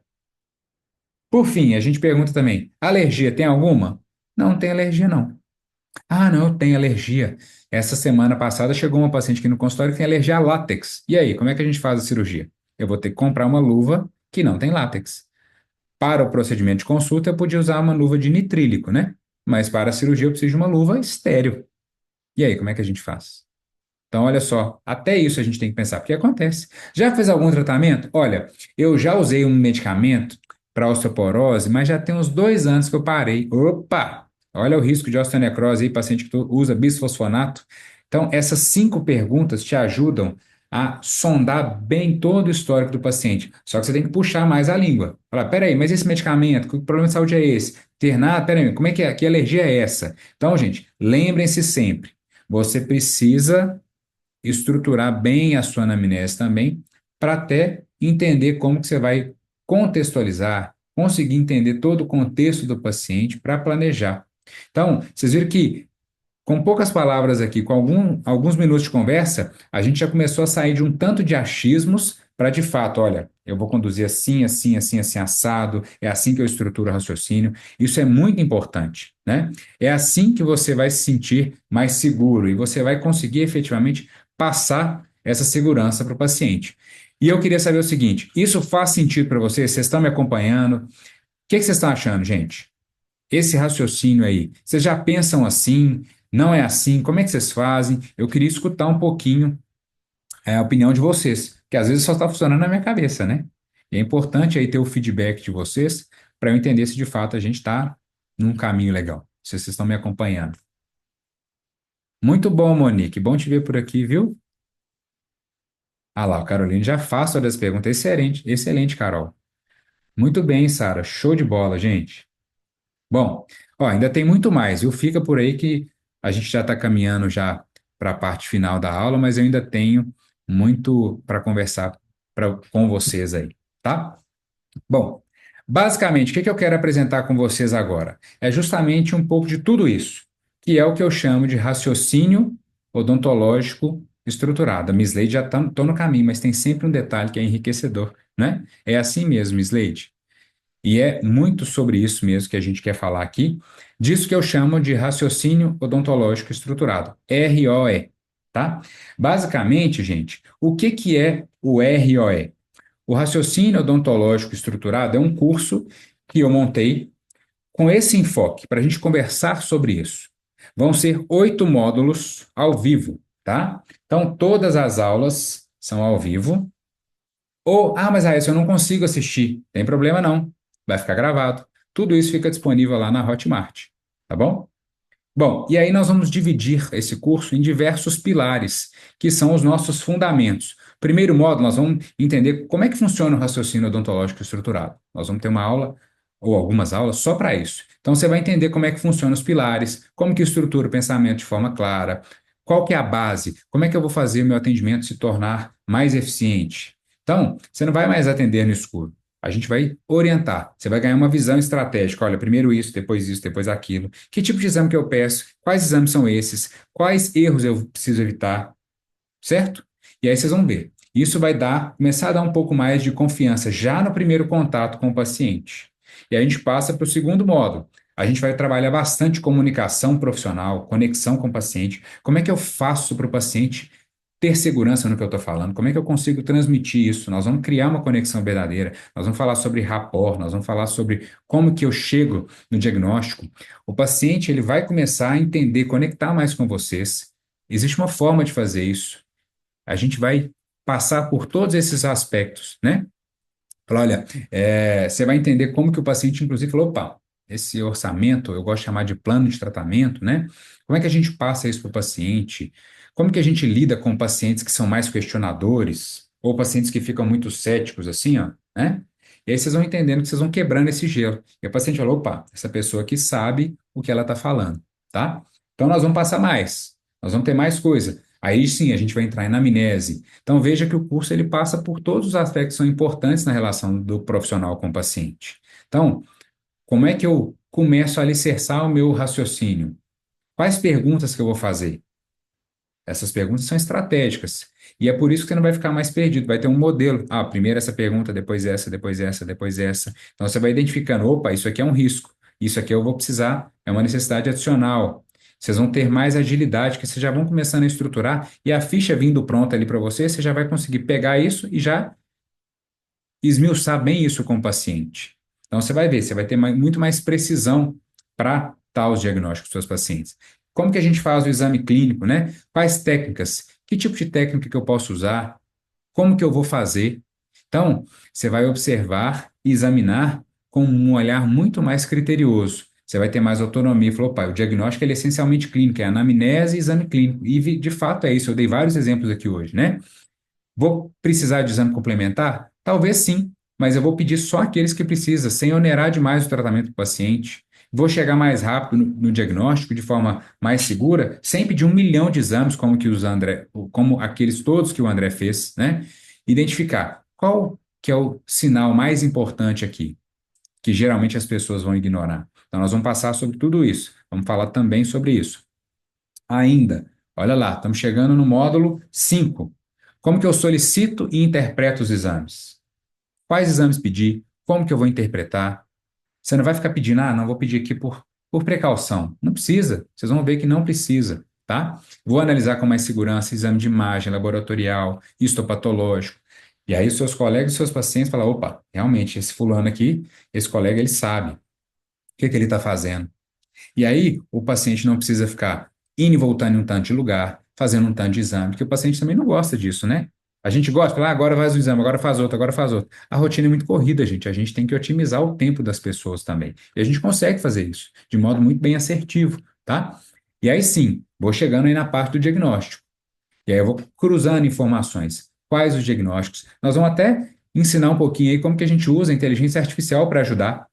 Por fim, a gente pergunta também, alergia tem alguma? Não, não tem alergia não. Ah, não, eu tenho alergia. Essa semana passada chegou uma paciente aqui no consultório que tem alergia a látex. E aí, como é que a gente faz a cirurgia? Eu vou ter que comprar uma luva que não tem látex. Para o procedimento de consulta, eu podia usar uma luva de nitrílico, né? Mas para a cirurgia eu preciso de uma luva estéril. E aí, como é que a gente faz? Então, olha só, até isso a gente tem que pensar, porque acontece. Já fez algum tratamento? Olha, eu já usei um medicamento para osteoporose, mas já tem uns 2 anos que eu parei. Opa! Olha o risco de osteonecrose aí, paciente que usa bisfosfonato. Então, essas 5 perguntas te ajudam a sondar bem todo o histórico do paciente. Só que você tem que puxar mais a língua. Falar, peraí, mas esse medicamento, que problema de saúde é esse? ter nada. Peraí, como é que é? Que alergia é essa? Então, gente, lembrem-se sempre, você precisa estruturar bem a sua anamnese também, para até entender como que você vai contextualizar, conseguir entender todo o contexto do paciente para planejar. Então, vocês viram que com poucas palavras aqui, com alguns minutos de conversa, a gente já começou a sair de um tanto de achismos para, de fato, olha, eu vou conduzir assim, assim, assim, assim, assado, é assim que eu estruturo o raciocínio. Isso é muito importante, né? É assim que você vai se sentir mais seguro e você vai conseguir efetivamente passar essa segurança para o paciente. E eu queria saber o seguinte: isso faz sentido para vocês? Vocês estão me acompanhando? O que que vocês estão achando, gente? Esse raciocínio aí, vocês já pensam assim? Não é assim? Como é que vocês fazem? Eu queria escutar um pouquinho a opinião de vocês, que às vezes só está funcionando na minha cabeça, né? E é importante aí ter o feedback de vocês para eu entender se de fato a gente está num caminho legal, se vocês estão me acompanhando. Muito bom, Monique. Bom te ver por aqui, viu? Ah lá, o Caroline já faz todas as perguntas. Excelente, excelente, Carol. Muito bem, Sara. Show de bola, gente. Bom, ó, ainda tem muito mais, viu? Fica por aí que a gente já está caminhando já para a parte final da aula, mas eu ainda tenho muito para conversar com vocês aí, tá? Bom, basicamente, o que que eu quero apresentar com vocês agora? É justamente um pouco de tudo isso, que é o que eu chamo de raciocínio odontológico estruturado. A Miss Leide já estou no caminho, mas tem sempre um detalhe que é enriquecedor, né? É assim mesmo, Miss Leide. E é muito sobre isso mesmo que a gente quer falar aqui, disso que eu chamo de raciocínio odontológico estruturado, ROE, tá? Basicamente, gente, o que que é o ROE? O raciocínio odontológico estruturado é um curso que eu montei com esse enfoque, para a gente conversar sobre isso. Vão ser 8 módulos ao vivo, tá? Então, todas as aulas são ao vivo. Ou, mas Raíssa, eu não consigo assistir. Tem problema não, vai ficar gravado. Tudo isso fica disponível lá na Hotmart, tá bom? Bom, e aí nós vamos dividir esse curso em diversos pilares, que são os nossos fundamentos. Primeiro módulo, nós vamos entender como é que funciona o raciocínio odontológico estruturado. Nós vamos ter uma aula, ou algumas aulas, só para isso. Então, você vai entender como é que funcionam os pilares, como que estrutura o pensamento de forma clara, qual que é a base, como é que eu vou fazer o meu atendimento se tornar mais eficiente. Então, você não vai mais atender no escuro. A gente vai orientar. Você vai ganhar uma visão estratégica. Olha, primeiro isso, depois aquilo. Que tipo de exame que eu peço? Quais exames são esses? Quais erros eu preciso evitar? Certo? E aí vocês vão ver. Isso vai começar a dar um pouco mais de confiança já no primeiro contato com o paciente. E aí a gente passa para o segundo módulo. A gente vai trabalhar bastante comunicação profissional, conexão com o paciente. Como é que eu faço para o paciente ter segurança no que eu estou falando? Como é que eu consigo transmitir isso? Nós vamos criar uma conexão verdadeira, nós vamos falar sobre rapport, nós vamos falar sobre como que eu chego no diagnóstico. O paciente ele vai começar a entender, conectar mais com vocês. Existe uma forma de fazer isso. A gente vai passar por todos esses aspectos, né? Falar, olha, você vai entender como que o paciente, inclusive, falou, opa, esse orçamento, eu gosto de chamar de plano de tratamento, né? Como é que a gente passa isso para o paciente? Como que a gente lida com pacientes que são mais questionadores, ou pacientes que ficam muito céticos, assim, ó, né? E aí vocês vão entendendo que vocês vão quebrando esse gelo. E o paciente falou, opa, essa pessoa aqui sabe o que ela está falando, tá? Então nós vamos passar mais, nós vamos ter mais coisa. Aí sim, a gente vai entrar em anamnese. Então veja que o curso ele passa por todos os aspectos que são importantes na relação do profissional com o paciente. Então, como é que eu começo a alicerçar o meu raciocínio? Quais perguntas que eu vou fazer? Essas perguntas são estratégicas. E é por isso que você não vai ficar mais perdido. Vai ter um modelo. Primeiro essa pergunta, depois essa, depois essa, depois essa. Então você vai identificando, opa, isso aqui é um risco. Isso aqui eu vou precisar, é uma necessidade adicional. Vocês vão ter mais agilidade, que vocês já vão começando a estruturar, e a ficha vindo pronta ali para você, você já vai conseguir pegar isso e já esmiuçar bem isso com o paciente. Então você vai ver, você vai ter muito mais precisão para tal os diagnósticos dos seus pacientes. Como que a gente faz o exame clínico, né? Quais técnicas? Que tipo de técnica que eu posso usar? Como que eu vou fazer? Então, você vai observar e examinar com um olhar muito mais criterioso. Você vai ter mais autonomia. Falou, pai, o diagnóstico ele é essencialmente clínico, é anamnese e exame clínico. E, de fato, é isso. Eu dei vários exemplos aqui hoje, né? Vou precisar de exame complementar? Talvez sim, mas eu vou pedir só aqueles que precisam, sem onerar demais o tratamento do paciente. Vou chegar mais rápido no diagnóstico, de forma mais segura, sem pedir 1 milhão de exames, como aqueles todos que o André fez, né? Identificar qual que é o sinal mais importante aqui, que geralmente as pessoas vão ignorar. Então, nós vamos passar sobre tudo isso. Vamos falar também sobre isso. Ainda, olha lá, estamos chegando no módulo 5. Como que eu solicito e interpreto os exames? Quais exames pedir? Como que eu vou interpretar? Você não vai ficar pedindo, não vou pedir aqui por precaução. Não precisa, vocês vão ver que não precisa, tá? Vou analisar com mais segurança exame de imagem laboratorial, histopatológico. E aí, seus colegas e seus pacientes falam, opa, realmente, esse fulano aqui, esse colega, ele sabe o que ele está fazendo. E aí, o paciente não precisa ficar indo e voltando em um tanto de lugar, fazendo um tanto de exame, porque o paciente também não gosta disso, né? A gente gosta, agora faz o exame, agora faz outro, agora faz outro. A rotina é muito corrida, gente. A gente tem que otimizar o tempo das pessoas também. E a gente consegue fazer isso de modo muito bem assertivo, tá? E aí sim, vou chegando aí na parte do diagnóstico. E aí eu vou cruzando informações. Quais os diagnósticos? Nós vamos até ensinar um pouquinho aí como que a gente usa a inteligência artificial para ajudar,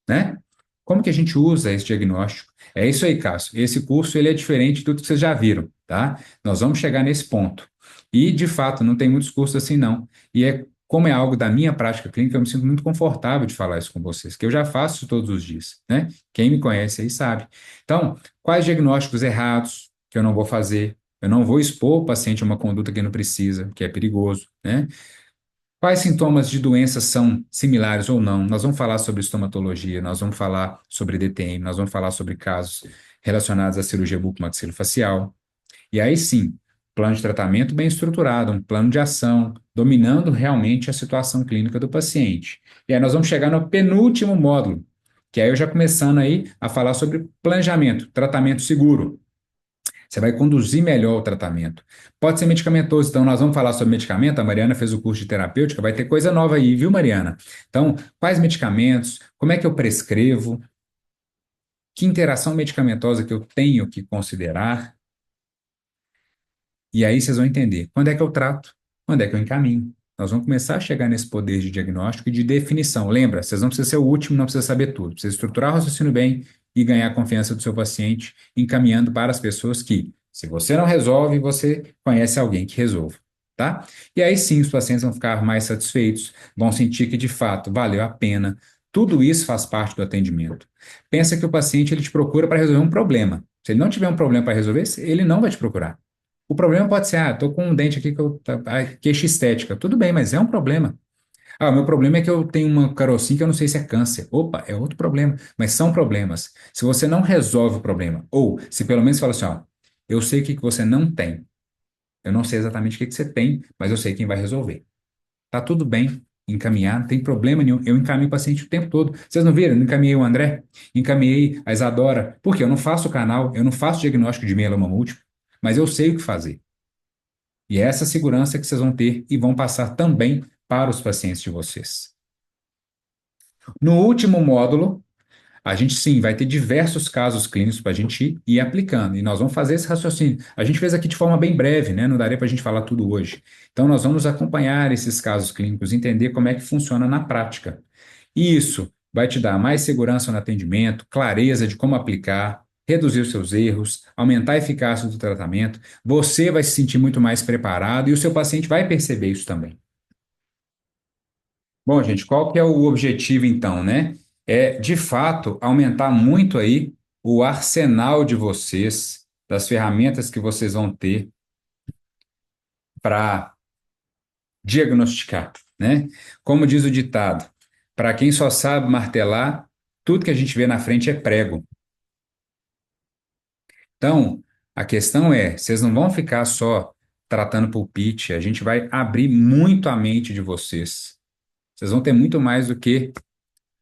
né? Como que a gente usa esse diagnóstico? É isso aí, Cássio. Esse curso ele é diferente de tudo que vocês já viram, tá? Nós vamos chegar nesse ponto. E, de fato, não tem muitos cursos assim, não. E como é algo da minha prática clínica, eu me sinto muito confortável de falar isso com vocês, que eu já faço todos os dias, né? Quem me conhece aí sabe. Então, quais diagnósticos errados que eu não vou fazer? Eu não vou expor o paciente a uma conduta que não precisa, que é perigoso, né? Quais sintomas de doenças são similares ou não? Nós vamos falar sobre estomatologia, nós vamos falar sobre DTM, nós vamos falar sobre casos relacionados à cirurgia bucomaxilofacial. E aí sim, plano de tratamento bem estruturado, um plano de ação, dominando realmente a situação clínica do paciente. E aí nós vamos chegar no penúltimo módulo, que aí eu já começando aí a falar sobre planejamento, tratamento seguro. Você vai conduzir melhor o tratamento. Pode ser medicamentoso, então nós vamos falar sobre medicamento. A Mariana fez o curso de terapêutica, vai ter coisa nova aí, viu, Mariana? Então, quais medicamentos? Como é que eu prescrevo? Que interação medicamentosa que eu tenho que considerar? E aí vocês vão entender quando é que eu trato, quando é que eu encaminho. Nós vamos começar a chegar nesse poder de diagnóstico e de definição. Lembra, vocês não precisam ser o último, não precisa saber tudo. Precisa estruturar o raciocínio bem e ganhar a confiança do seu paciente, encaminhando para as pessoas que, se você não resolve, você conhece alguém que resolva, tá? E aí sim os pacientes vão ficar mais satisfeitos, vão sentir que de fato valeu a pena. Tudo isso faz parte do atendimento. Pensa que o paciente ele te procura para resolver um problema. Se ele não tiver um problema para resolver, ele não vai te procurar. O problema pode ser, tô com um dente aqui queixa estética. Tudo bem, mas é um problema. O meu problema é que eu tenho uma carocinha que eu não sei se é câncer. Opa, é outro problema, mas são problemas. Se você não resolve o problema, ou se pelo menos fala assim, eu sei o que você não tem. Eu não sei exatamente o que você tem, mas eu sei quem vai resolver. Tá tudo bem encaminhar, não tem problema nenhum. Eu encaminho o paciente o tempo todo. Vocês não viram? Eu encaminhei o André, encaminhei a Isadora. Por quê? Eu não faço canal, eu não faço diagnóstico de mieloma múltiplo, mas eu sei o que fazer. E é essa segurança que vocês vão ter e vão passar também para os pacientes de vocês. No último módulo, a gente sim vai ter diversos casos clínicos para a gente ir aplicando, e nós vamos fazer esse raciocínio. A gente fez aqui de forma bem breve, né? Não daria para a gente falar tudo hoje. Então, nós vamos acompanhar esses casos clínicos, entender como é que funciona na prática. E isso vai te dar mais segurança no atendimento, clareza de como aplicar, reduzir os seus erros, aumentar a eficácia do tratamento. Você vai se sentir muito mais preparado e o seu paciente vai perceber isso também. Bom, gente, qual que é o objetivo então, né? É, de fato, aumentar muito aí o arsenal de vocês, das ferramentas que vocês vão ter para diagnosticar, né? Como diz o ditado, para quem só sabe martelar, tudo que a gente vê na frente é prego. Então, a questão é, vocês não vão ficar só tratando pulpite, a gente vai abrir muito a mente de vocês. Vocês vão ter muito mais do que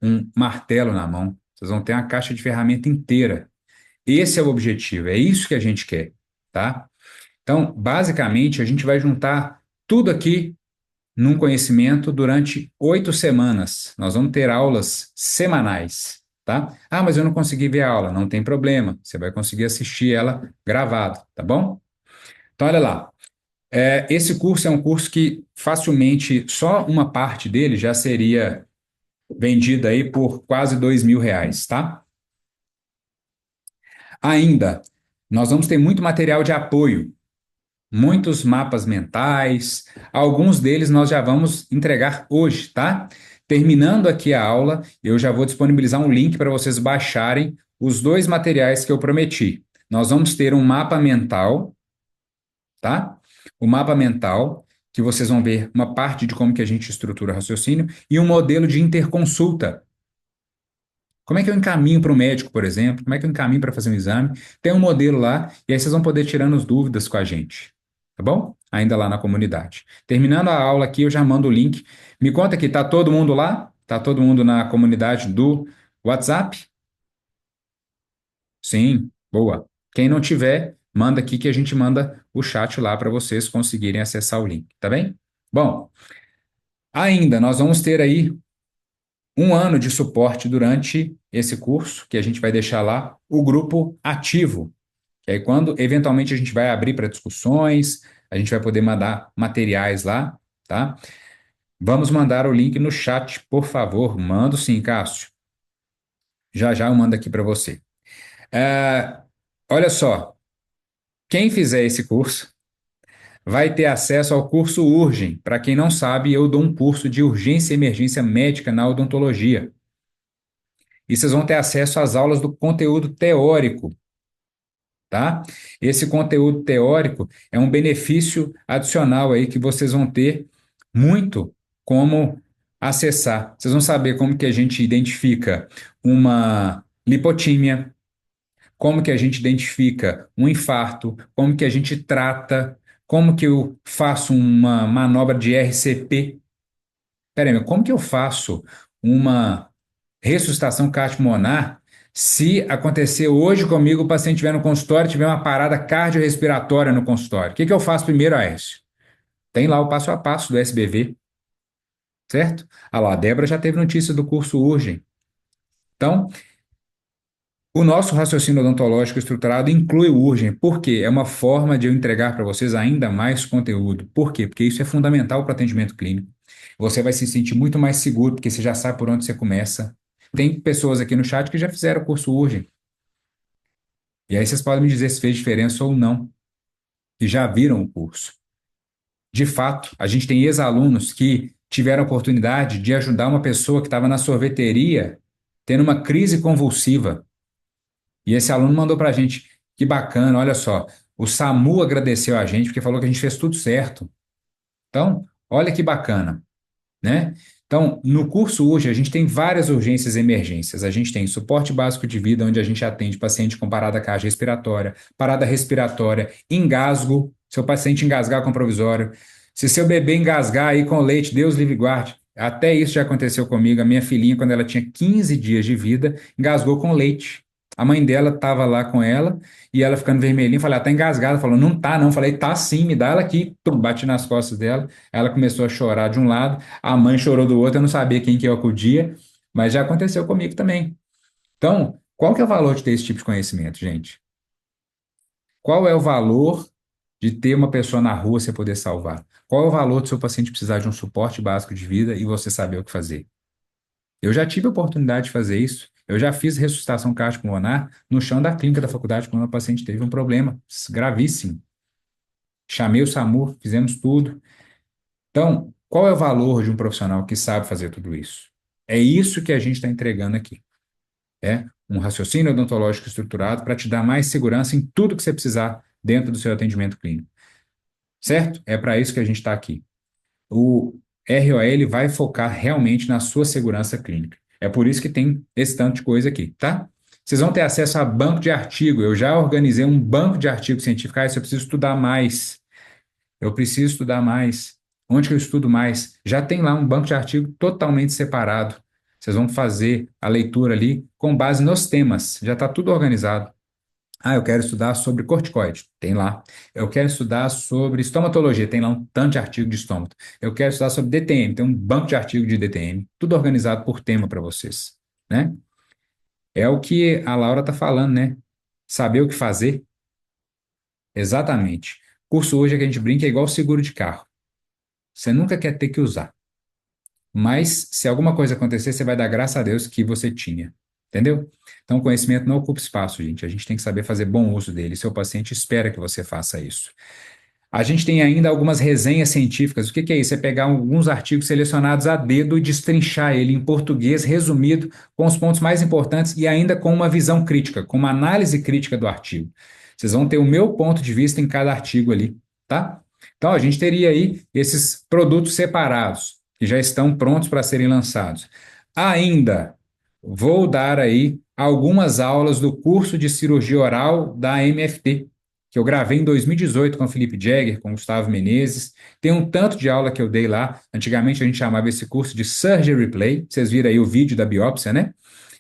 um martelo na mão. Vocês vão ter uma caixa de ferramenta inteira. Esse é o objetivo, é isso que a gente quer, tá? Então, basicamente, a gente vai juntar tudo aqui num conhecimento durante 8 semanas. Nós vamos ter aulas semanais, tá? Mas eu não consegui ver a aula. Não tem problema, você vai conseguir assistir ela gravado, tá bom? Então, olha lá. Esse curso é um curso que facilmente, só uma parte dele já seria vendida aí por quase R$ 2.000, tá? Ainda, nós vamos ter muito material de apoio, muitos mapas mentais, alguns deles nós já vamos entregar hoje, tá? Terminando aqui a aula, eu já vou disponibilizar um link para vocês baixarem os dois materiais que eu prometi. Nós vamos ter um mapa mental, tá? O mapa mental, que vocês vão ver uma parte de como que a gente estrutura o raciocínio, e um modelo de interconsulta. Como é que eu encaminho para o médico, por exemplo? Como é que eu encaminho para fazer um exame? Tem um modelo lá, e aí vocês vão poder tirando as dúvidas com a gente, tá bom? Ainda lá na comunidade. Terminando a aula aqui, eu já mando o link. Me conta aqui, tá todo mundo lá? Tá todo mundo na comunidade do WhatsApp? Sim, boa. Quem não tiver, manda aqui que a gente manda o chat lá para vocês conseguirem acessar o link, tá bem? Bom, ainda nós vamos ter aí um ano de suporte durante esse curso, que a gente vai deixar lá o grupo ativo. Que aí quando eventualmente a gente vai abrir para discussões, a gente vai poder mandar materiais lá, tá? Vamos mandar o link no chat, por favor. Mando sim, Cássio. Já já eu mando aqui para você. Olha só, quem fizer esse curso vai ter acesso ao curso Urgem. Para quem não sabe, eu dou um curso de urgência e emergência médica na odontologia. E vocês vão ter acesso às aulas do conteúdo teórico, tá? Esse conteúdo teórico é um benefício adicional aí que vocês vão ter muito como acessar. Vocês vão saber como que a gente identifica uma lipotímia, como que a gente identifica um infarto, como que a gente trata, como que eu faço uma manobra de RCP. Peraí, mas como que eu faço uma ressuscitação cardiopulmonar se acontecer hoje comigo, o paciente estiver no consultório, tiver uma parada cardiorrespiratória no consultório? O que que eu faço primeiro, Aécio? Tem lá o passo a passo do SBV, certo? Ah lá, a Débora já teve notícia do curso Urgem. Então, o nosso raciocínio odontológico estruturado inclui o Urgem. Por quê? É uma forma de eu entregar para vocês ainda mais conteúdo. Por quê? Porque isso é fundamental para o atendimento clínico. Você vai se sentir muito mais seguro, porque você já sabe por onde você começa. Tem pessoas aqui no chat que já fizeram o curso Urgem. E aí vocês podem me dizer se fez diferença ou não, que já viram o curso. De fato, a gente tem ex-alunos que tiveram a oportunidade de ajudar uma pessoa que estava na sorveteria tendo uma crise convulsiva. E esse aluno mandou para a gente, que bacana, olha só, o SAMU agradeceu a gente porque falou que a gente fez tudo certo. Então, olha que bacana, né? Então, no curso hoje, a gente tem várias urgências e emergências. A gente tem suporte básico de vida, onde a gente atende paciente com parada cardiorrespiratória, parada respiratória, engasgo, seu paciente engasgar com provisório. Se seu bebê engasgar aí com leite, Deus livre e guarde. Até isso já aconteceu comigo. A minha filhinha, quando ela tinha 15 dias de vida, engasgou com leite. A mãe dela estava lá com ela e ela ficando vermelhinha, falei, ela tá engasgada. Falou, não tá não. Falei, tá sim, me dá ela aqui. Tum, bati nas costas dela. Ela começou a chorar de um lado, a mãe chorou do outro, eu não sabia quem que eu acudia, mas já aconteceu comigo também. Então, qual que é o valor de ter esse tipo de conhecimento, gente? Qual é o valor de ter uma pessoa na rua você poder salvar? Qual é o valor do seu paciente precisar de um suporte básico de vida e você saber o que fazer? Eu já tive a oportunidade de fazer isso. Eu já fiz ressuscitação cardiopulmonar no chão da clínica da faculdade quando o paciente teve um problema gravíssimo. Chamei o SAMU, fizemos tudo. Então, qual é o valor de um profissional que sabe fazer tudo isso? É isso que a gente está entregando aqui. É um raciocínio odontológico estruturado para te dar mais segurança em tudo que você precisar dentro do seu atendimento clínico. Certo? É para isso que a gente está aqui. O ROL vai focar realmente na sua segurança clínica. É por isso que tem esse tanto de coisa aqui, tá? Vocês vão ter acesso a banco de artigo. Eu já organizei um banco de artigos científicos. Ah, isso eu preciso estudar mais. Eu preciso estudar mais. Onde que eu estudo mais? Já tem lá um banco de artigo totalmente separado. Vocês vão fazer a leitura ali com base nos temas. Já está tudo organizado. Ah, eu quero estudar sobre corticoide, tem lá. Eu quero estudar sobre estomatologia, tem lá um tanto de artigo de estômago. Eu quero estudar sobre DTM, tem um banco de artigo de DTM, tudo organizado por tema para vocês, né? É o que a Laura está falando, né? Saber o que fazer. Exatamente. Curso hoje é que a gente brinca é igual seguro de carro. Você nunca quer ter que usar. Mas se alguma coisa acontecer, você vai dar graças a Deus que você tinha. Entendeu? Então, o conhecimento não ocupa espaço, gente. A gente tem que saber fazer bom uso dele. Seu paciente espera que você faça isso. A gente tem ainda algumas resenhas científicas. O que que é isso? É pegar alguns artigos selecionados a dedo e destrinchar ele em português, resumido, com os pontos mais importantes e ainda com uma visão crítica, com uma análise crítica do artigo. Vocês vão ter o meu ponto de vista em cada artigo ali, tá? Então, a gente teria aí esses produtos separados, que já estão prontos para serem lançados. Ainda vou dar aí algumas aulas do curso de cirurgia oral da MFT, que eu gravei em 2018 com o Felipe Jäger, com o Gustavo Menezes. Tem um tanto de aula que eu dei lá. Antigamente a gente chamava esse curso de Surgery Replay. Vocês viram aí o vídeo da biópsia, né?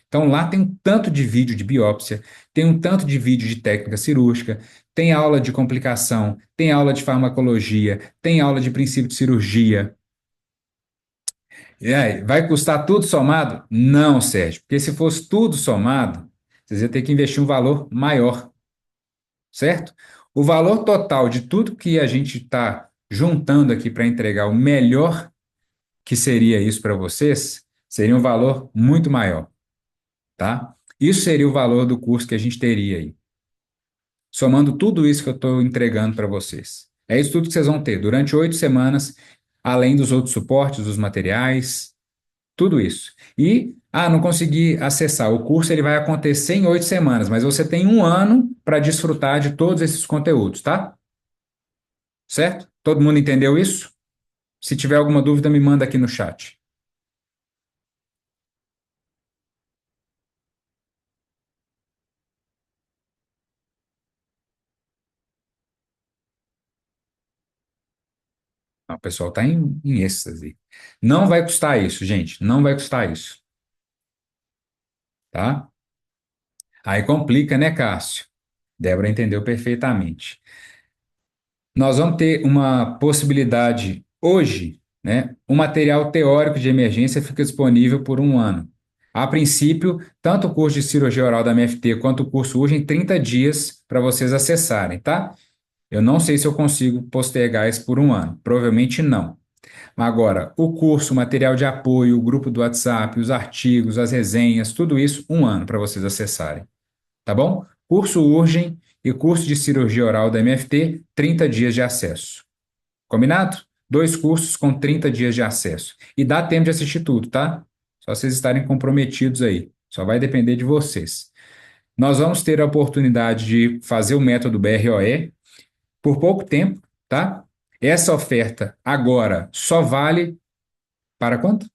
Então lá tem um tanto de vídeo de biópsia, tem um tanto de vídeo de técnica cirúrgica, tem aula de complicação, tem aula de farmacologia, tem aula de princípio de cirurgia. E aí, vai custar tudo somado? Não, Sérgio, porque se fosse tudo somado, vocês iam ter que investir um valor maior, certo? O valor total de tudo que a gente está juntando aqui para entregar o melhor que seria isso para vocês, seria um valor muito maior, tá? Isso seria o valor do curso que a gente teria aí, somando tudo isso que eu estou entregando para vocês. É isso tudo que vocês vão ter durante 8 semanas, além dos outros suportes, dos materiais, tudo isso. E, não consegui acessar. O curso ele vai acontecer em 8 semanas, mas você tem um ano para desfrutar de todos esses conteúdos, tá? Certo? Todo mundo entendeu isso? Se tiver alguma dúvida, me manda aqui no chat. O pessoal está em êxtase. Não vai custar isso, gente. Não vai custar isso. Tá? Aí complica, né, Cássio? Débora entendeu perfeitamente. Nós vamos ter uma possibilidade hoje, né? O material teórico de emergência fica disponível por um ano. A princípio, tanto o curso de cirurgia oral da MFT quanto o curso urgem 30 dias para vocês acessarem, tá? Eu não sei se eu consigo postergar isso por um ano. Provavelmente não. Agora, o curso, o material de apoio, o grupo do WhatsApp, os artigos, as resenhas, tudo isso, um ano para vocês acessarem. Tá bom? Curso Urgem e curso de cirurgia oral da MFT, 30 dias de acesso. Combinado? 2 cursos com 30 dias de acesso. E dá tempo de assistir tudo, tá? Só vocês estarem comprometidos aí. Só vai depender de vocês. Nós vamos ter a oportunidade de fazer o método BROE por pouco tempo, tá? Essa oferta agora só vale para quanto?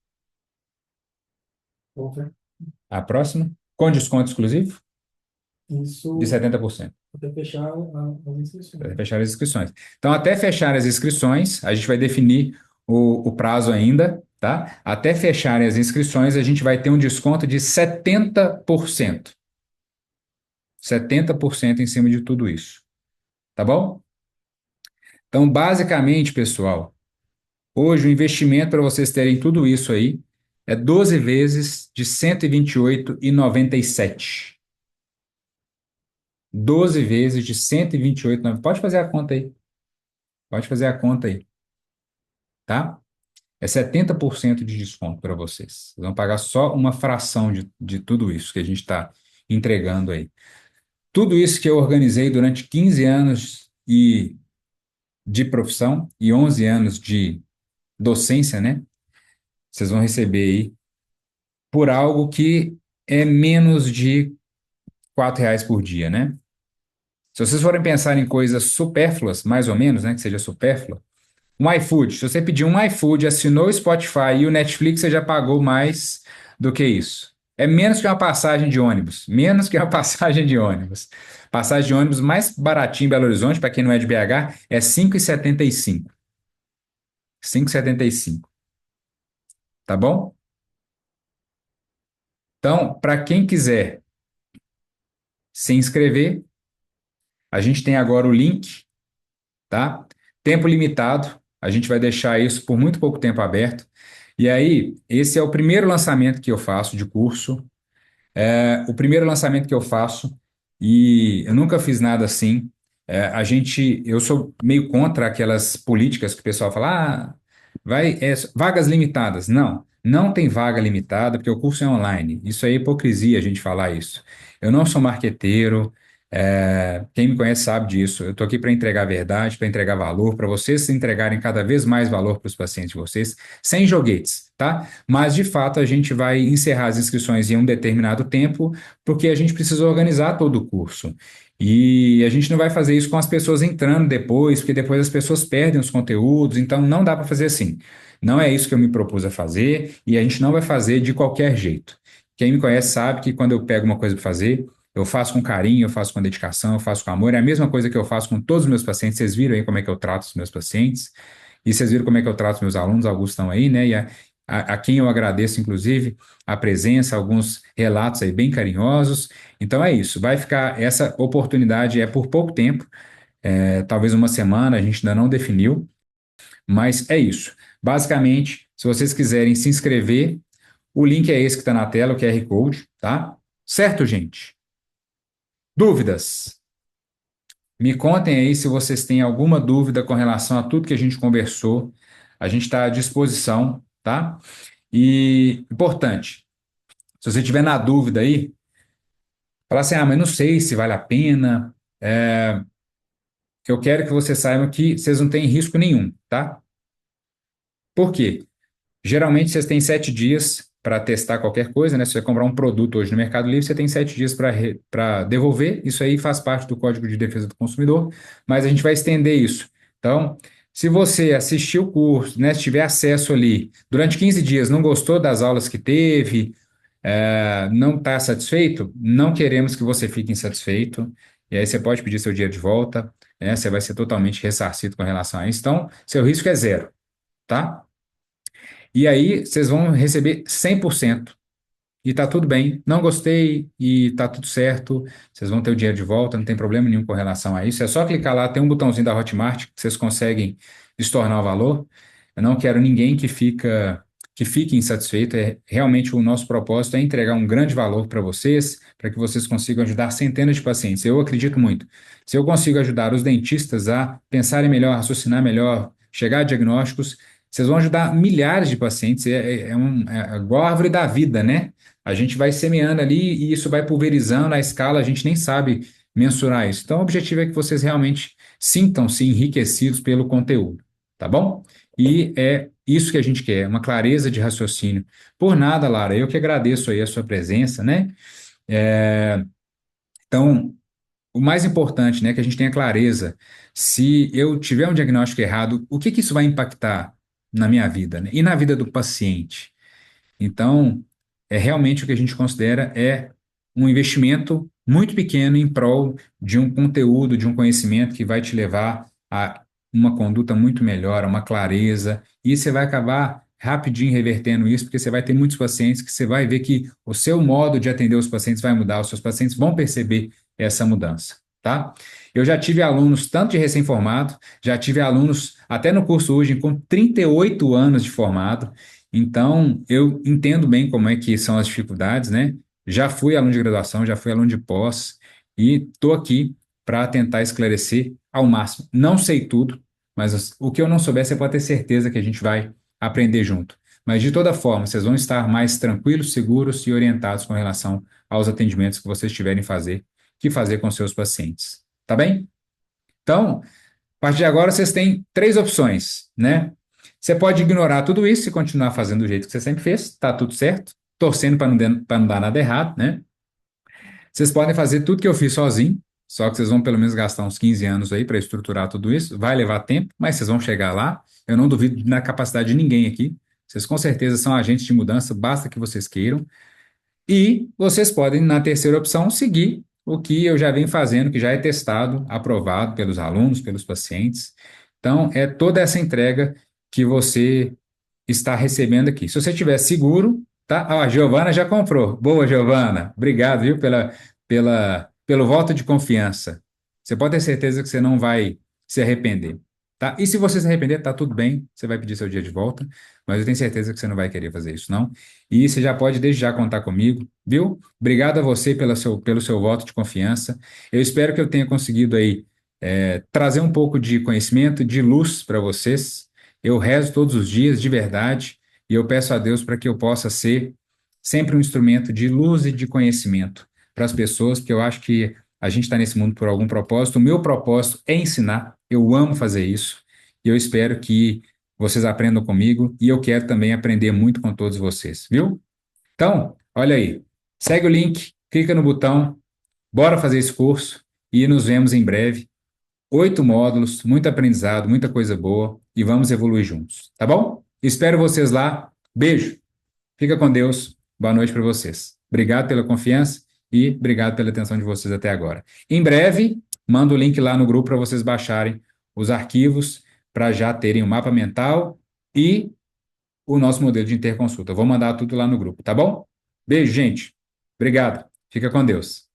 A próxima? Com desconto exclusivo? Isso. De 70%. Até fechar as inscrições. Até fechar as inscrições. Então, até fechar as inscrições, a gente vai definir o prazo ainda, tá? Até fecharem as inscrições, a gente vai ter um desconto de 70%. 70% em cima de tudo isso. Tá bom? Então, basicamente, pessoal, hoje o investimento para vocês terem tudo isso aí é 12 vezes de R$ 128,97. 12 vezes de 128,97. Pode fazer a conta aí. Pode fazer a conta aí. Tá? É 70% de desconto para vocês. Vocês vão pagar só uma fração de tudo isso que a gente está entregando aí. Tudo isso que eu organizei durante 15 anos de profissão e 11 anos de docência, né? Vocês vão receber aí por algo que é menos de R$ 4 por dia, né? Se vocês forem pensar em coisas supérfluas, mais ou menos, né, que seja supérflua, um iFood, se você pedir um iFood, assinou o Spotify e o Netflix, você já pagou mais do que isso. É menos que uma passagem de ônibus, menos que uma passagem de ônibus. Passagem de ônibus mais baratinha em Belo Horizonte, para quem não é de BH, é R$ 5,75. R$ 5,75. Tá bom? Então, para quem quiser se inscrever, a gente tem agora o link, tá? Tempo limitado, a gente vai deixar isso por muito pouco tempo aberto. E aí, esse é o primeiro lançamento que eu faço de curso, o primeiro lançamento que eu faço, e eu nunca fiz nada assim. Eu sou meio contra aquelas políticas que o pessoal fala, Vagas limitadas. Não, não tem vaga limitada, porque o curso é online. Isso é hipocrisia a gente falar isso. Eu não sou marqueteiro, quem me conhece sabe disso. Eu estou aqui para entregar verdade, para entregar valor, para vocês entregarem cada vez mais valor para os pacientes de vocês, sem joguetes, tá? Mas, de fato, a gente vai encerrar as inscrições em um determinado tempo, porque a gente precisa organizar todo o curso. E a gente não vai fazer isso com as pessoas entrando depois, porque depois as pessoas perdem os conteúdos, então não dá para fazer assim. Não é isso que eu me propus a fazer e a gente não vai fazer de qualquer jeito. Quem me conhece sabe que quando eu pego uma coisa para fazer, eu faço com carinho, eu faço com dedicação, eu faço com amor. É a mesma coisa que eu faço com todos os meus pacientes. Vocês viram aí como é que eu trato os meus pacientes e vocês viram como é que eu trato os meus alunos, alguns estão aí, né? E a quem eu agradeço, inclusive, a presença, alguns relatos aí bem carinhosos. Então é isso, vai ficar, essa oportunidade é por pouco tempo, talvez uma semana, a gente ainda não definiu, mas é isso. Basicamente, se vocês quiserem se inscrever, o link é esse que está na tela, o QR Code, tá? Certo, gente? Dúvidas? Me contem aí se vocês têm alguma dúvida com relação a tudo que a gente conversou. A gente está à disposição, tá? E, importante, se você tiver na dúvida aí, fala assim, mas não sei se vale a pena. Eu quero que vocês saibam que vocês não têm risco nenhum, tá? Por quê? Geralmente vocês têm 7 dias para testar qualquer coisa, né? Se você comprar um produto hoje no Mercado Livre, você tem 7 dias para devolver. Isso aí faz parte do Código de Defesa do Consumidor, mas a gente vai estender isso. Então, se você assistiu o curso, né, se tiver acesso ali, durante 15 dias não gostou das aulas que teve, não está satisfeito, não queremos que você fique insatisfeito, e aí você pode pedir seu dinheiro de volta, né, você vai ser totalmente ressarcido com relação a isso. Então, seu risco é zero, tá? E aí, vocês vão receber 100%. E tá tudo bem. Não gostei e tá tudo certo. Vocês vão ter o dinheiro de volta, não tem problema nenhum com relação a isso. É só clicar lá, tem um botãozinho da Hotmart que vocês conseguem estornar o valor. Eu não quero ninguém que fique insatisfeito. Realmente o nosso propósito é entregar um grande valor para vocês, para que vocês consigam ajudar centenas de pacientes. Eu acredito muito. Se eu consigo ajudar os dentistas a pensarem melhor, raciocinar melhor, chegar a diagnósticos, vocês vão ajudar milhares de pacientes. É igual a árvore da vida, né? A gente vai semeando ali e isso vai pulverizando a escala, a gente nem sabe mensurar isso. Então, o objetivo é que vocês realmente sintam-se enriquecidos pelo conteúdo, tá bom? E é isso que a gente quer, uma clareza de raciocínio. Por nada, Lara, eu que agradeço aí a sua presença, né? Então, o mais importante, né, é que a gente tenha clareza. Se eu tiver um diagnóstico errado, o que que isso vai impactar na minha vida, né? E na vida do paciente? Então, realmente o que a gente considera é um investimento muito pequeno em prol de um conteúdo, de um conhecimento que vai te levar a uma conduta muito melhor, a uma clareza, e você vai acabar rapidinho revertendo isso, porque você vai ter muitos pacientes que você vai ver que o seu modo de atender os pacientes vai mudar, os seus pacientes vão perceber essa mudança, tá? Eu já tive alunos, tanto de recém-formado, já tive alunos até no curso hoje com 38 anos de formado. Então, eu entendo bem como é que são as dificuldades, né? Já fui aluno de graduação, já fui aluno de pós e estou aqui para tentar esclarecer ao máximo. Não sei tudo, mas o que eu não souber, você pode ter certeza que a gente vai aprender junto. Mas, de toda forma, vocês vão estar mais tranquilos, seguros e orientados com relação aos atendimentos que vocês tiverem que fazer com seus pacientes. Tá bem? Então, a partir de agora, vocês têm 3 opções, né? Você pode ignorar tudo isso e continuar fazendo do jeito que você sempre fez, tá tudo certo, torcendo para não dar nada errado, né? Vocês podem fazer tudo que eu fiz sozinho, só que vocês vão pelo menos gastar uns 15 anos aí para estruturar tudo isso. Vai levar tempo, mas vocês vão chegar lá. Eu não duvido na capacidade de ninguém aqui. Vocês com certeza são agentes de mudança, basta que vocês queiram. E vocês podem, na terceira opção, seguir o que eu já venho fazendo, que já é testado, aprovado pelos alunos, pelos pacientes. Então, é toda essa entrega que você está recebendo aqui. Se você estiver seguro, tá? A Giovana já comprou. Boa, Giovana. Obrigado, viu, pelo voto de confiança. Você pode ter certeza que você não vai se arrepender, tá? E se você se arrepender, tá tudo bem, você vai pedir seu dia de volta, mas eu tenho certeza que você não vai querer fazer isso, não. E você já pode desde já contar comigo, viu? Obrigado a você pelo seu voto de confiança. Eu espero que eu tenha conseguido aí trazer um pouco de conhecimento, de luz para vocês, Eu rezo todos os dias, de verdade, e eu peço a Deus para que eu possa ser sempre um instrumento de luz e de conhecimento para as pessoas, porque eu acho que a gente está nesse mundo por algum propósito. O meu propósito é ensinar, eu amo fazer isso, e eu espero que vocês aprendam comigo, e eu quero também aprender muito com todos vocês, viu? Então, olha aí, segue o link, clica no botão, bora fazer esse curso, e nos vemos em breve. 8 módulos, muito aprendizado, muita coisa boa, e vamos evoluir juntos, tá bom? Espero vocês lá. Beijo. Fica com Deus. Boa noite para vocês. Obrigado pela confiança e obrigado pela atenção de vocês até agora. Em breve, mando o link lá no grupo para vocês baixarem os arquivos para já terem o mapa mental e o nosso modelo de interconsulta. Eu vou mandar tudo lá no grupo, tá bom? Beijo, gente. Obrigado. Fica com Deus.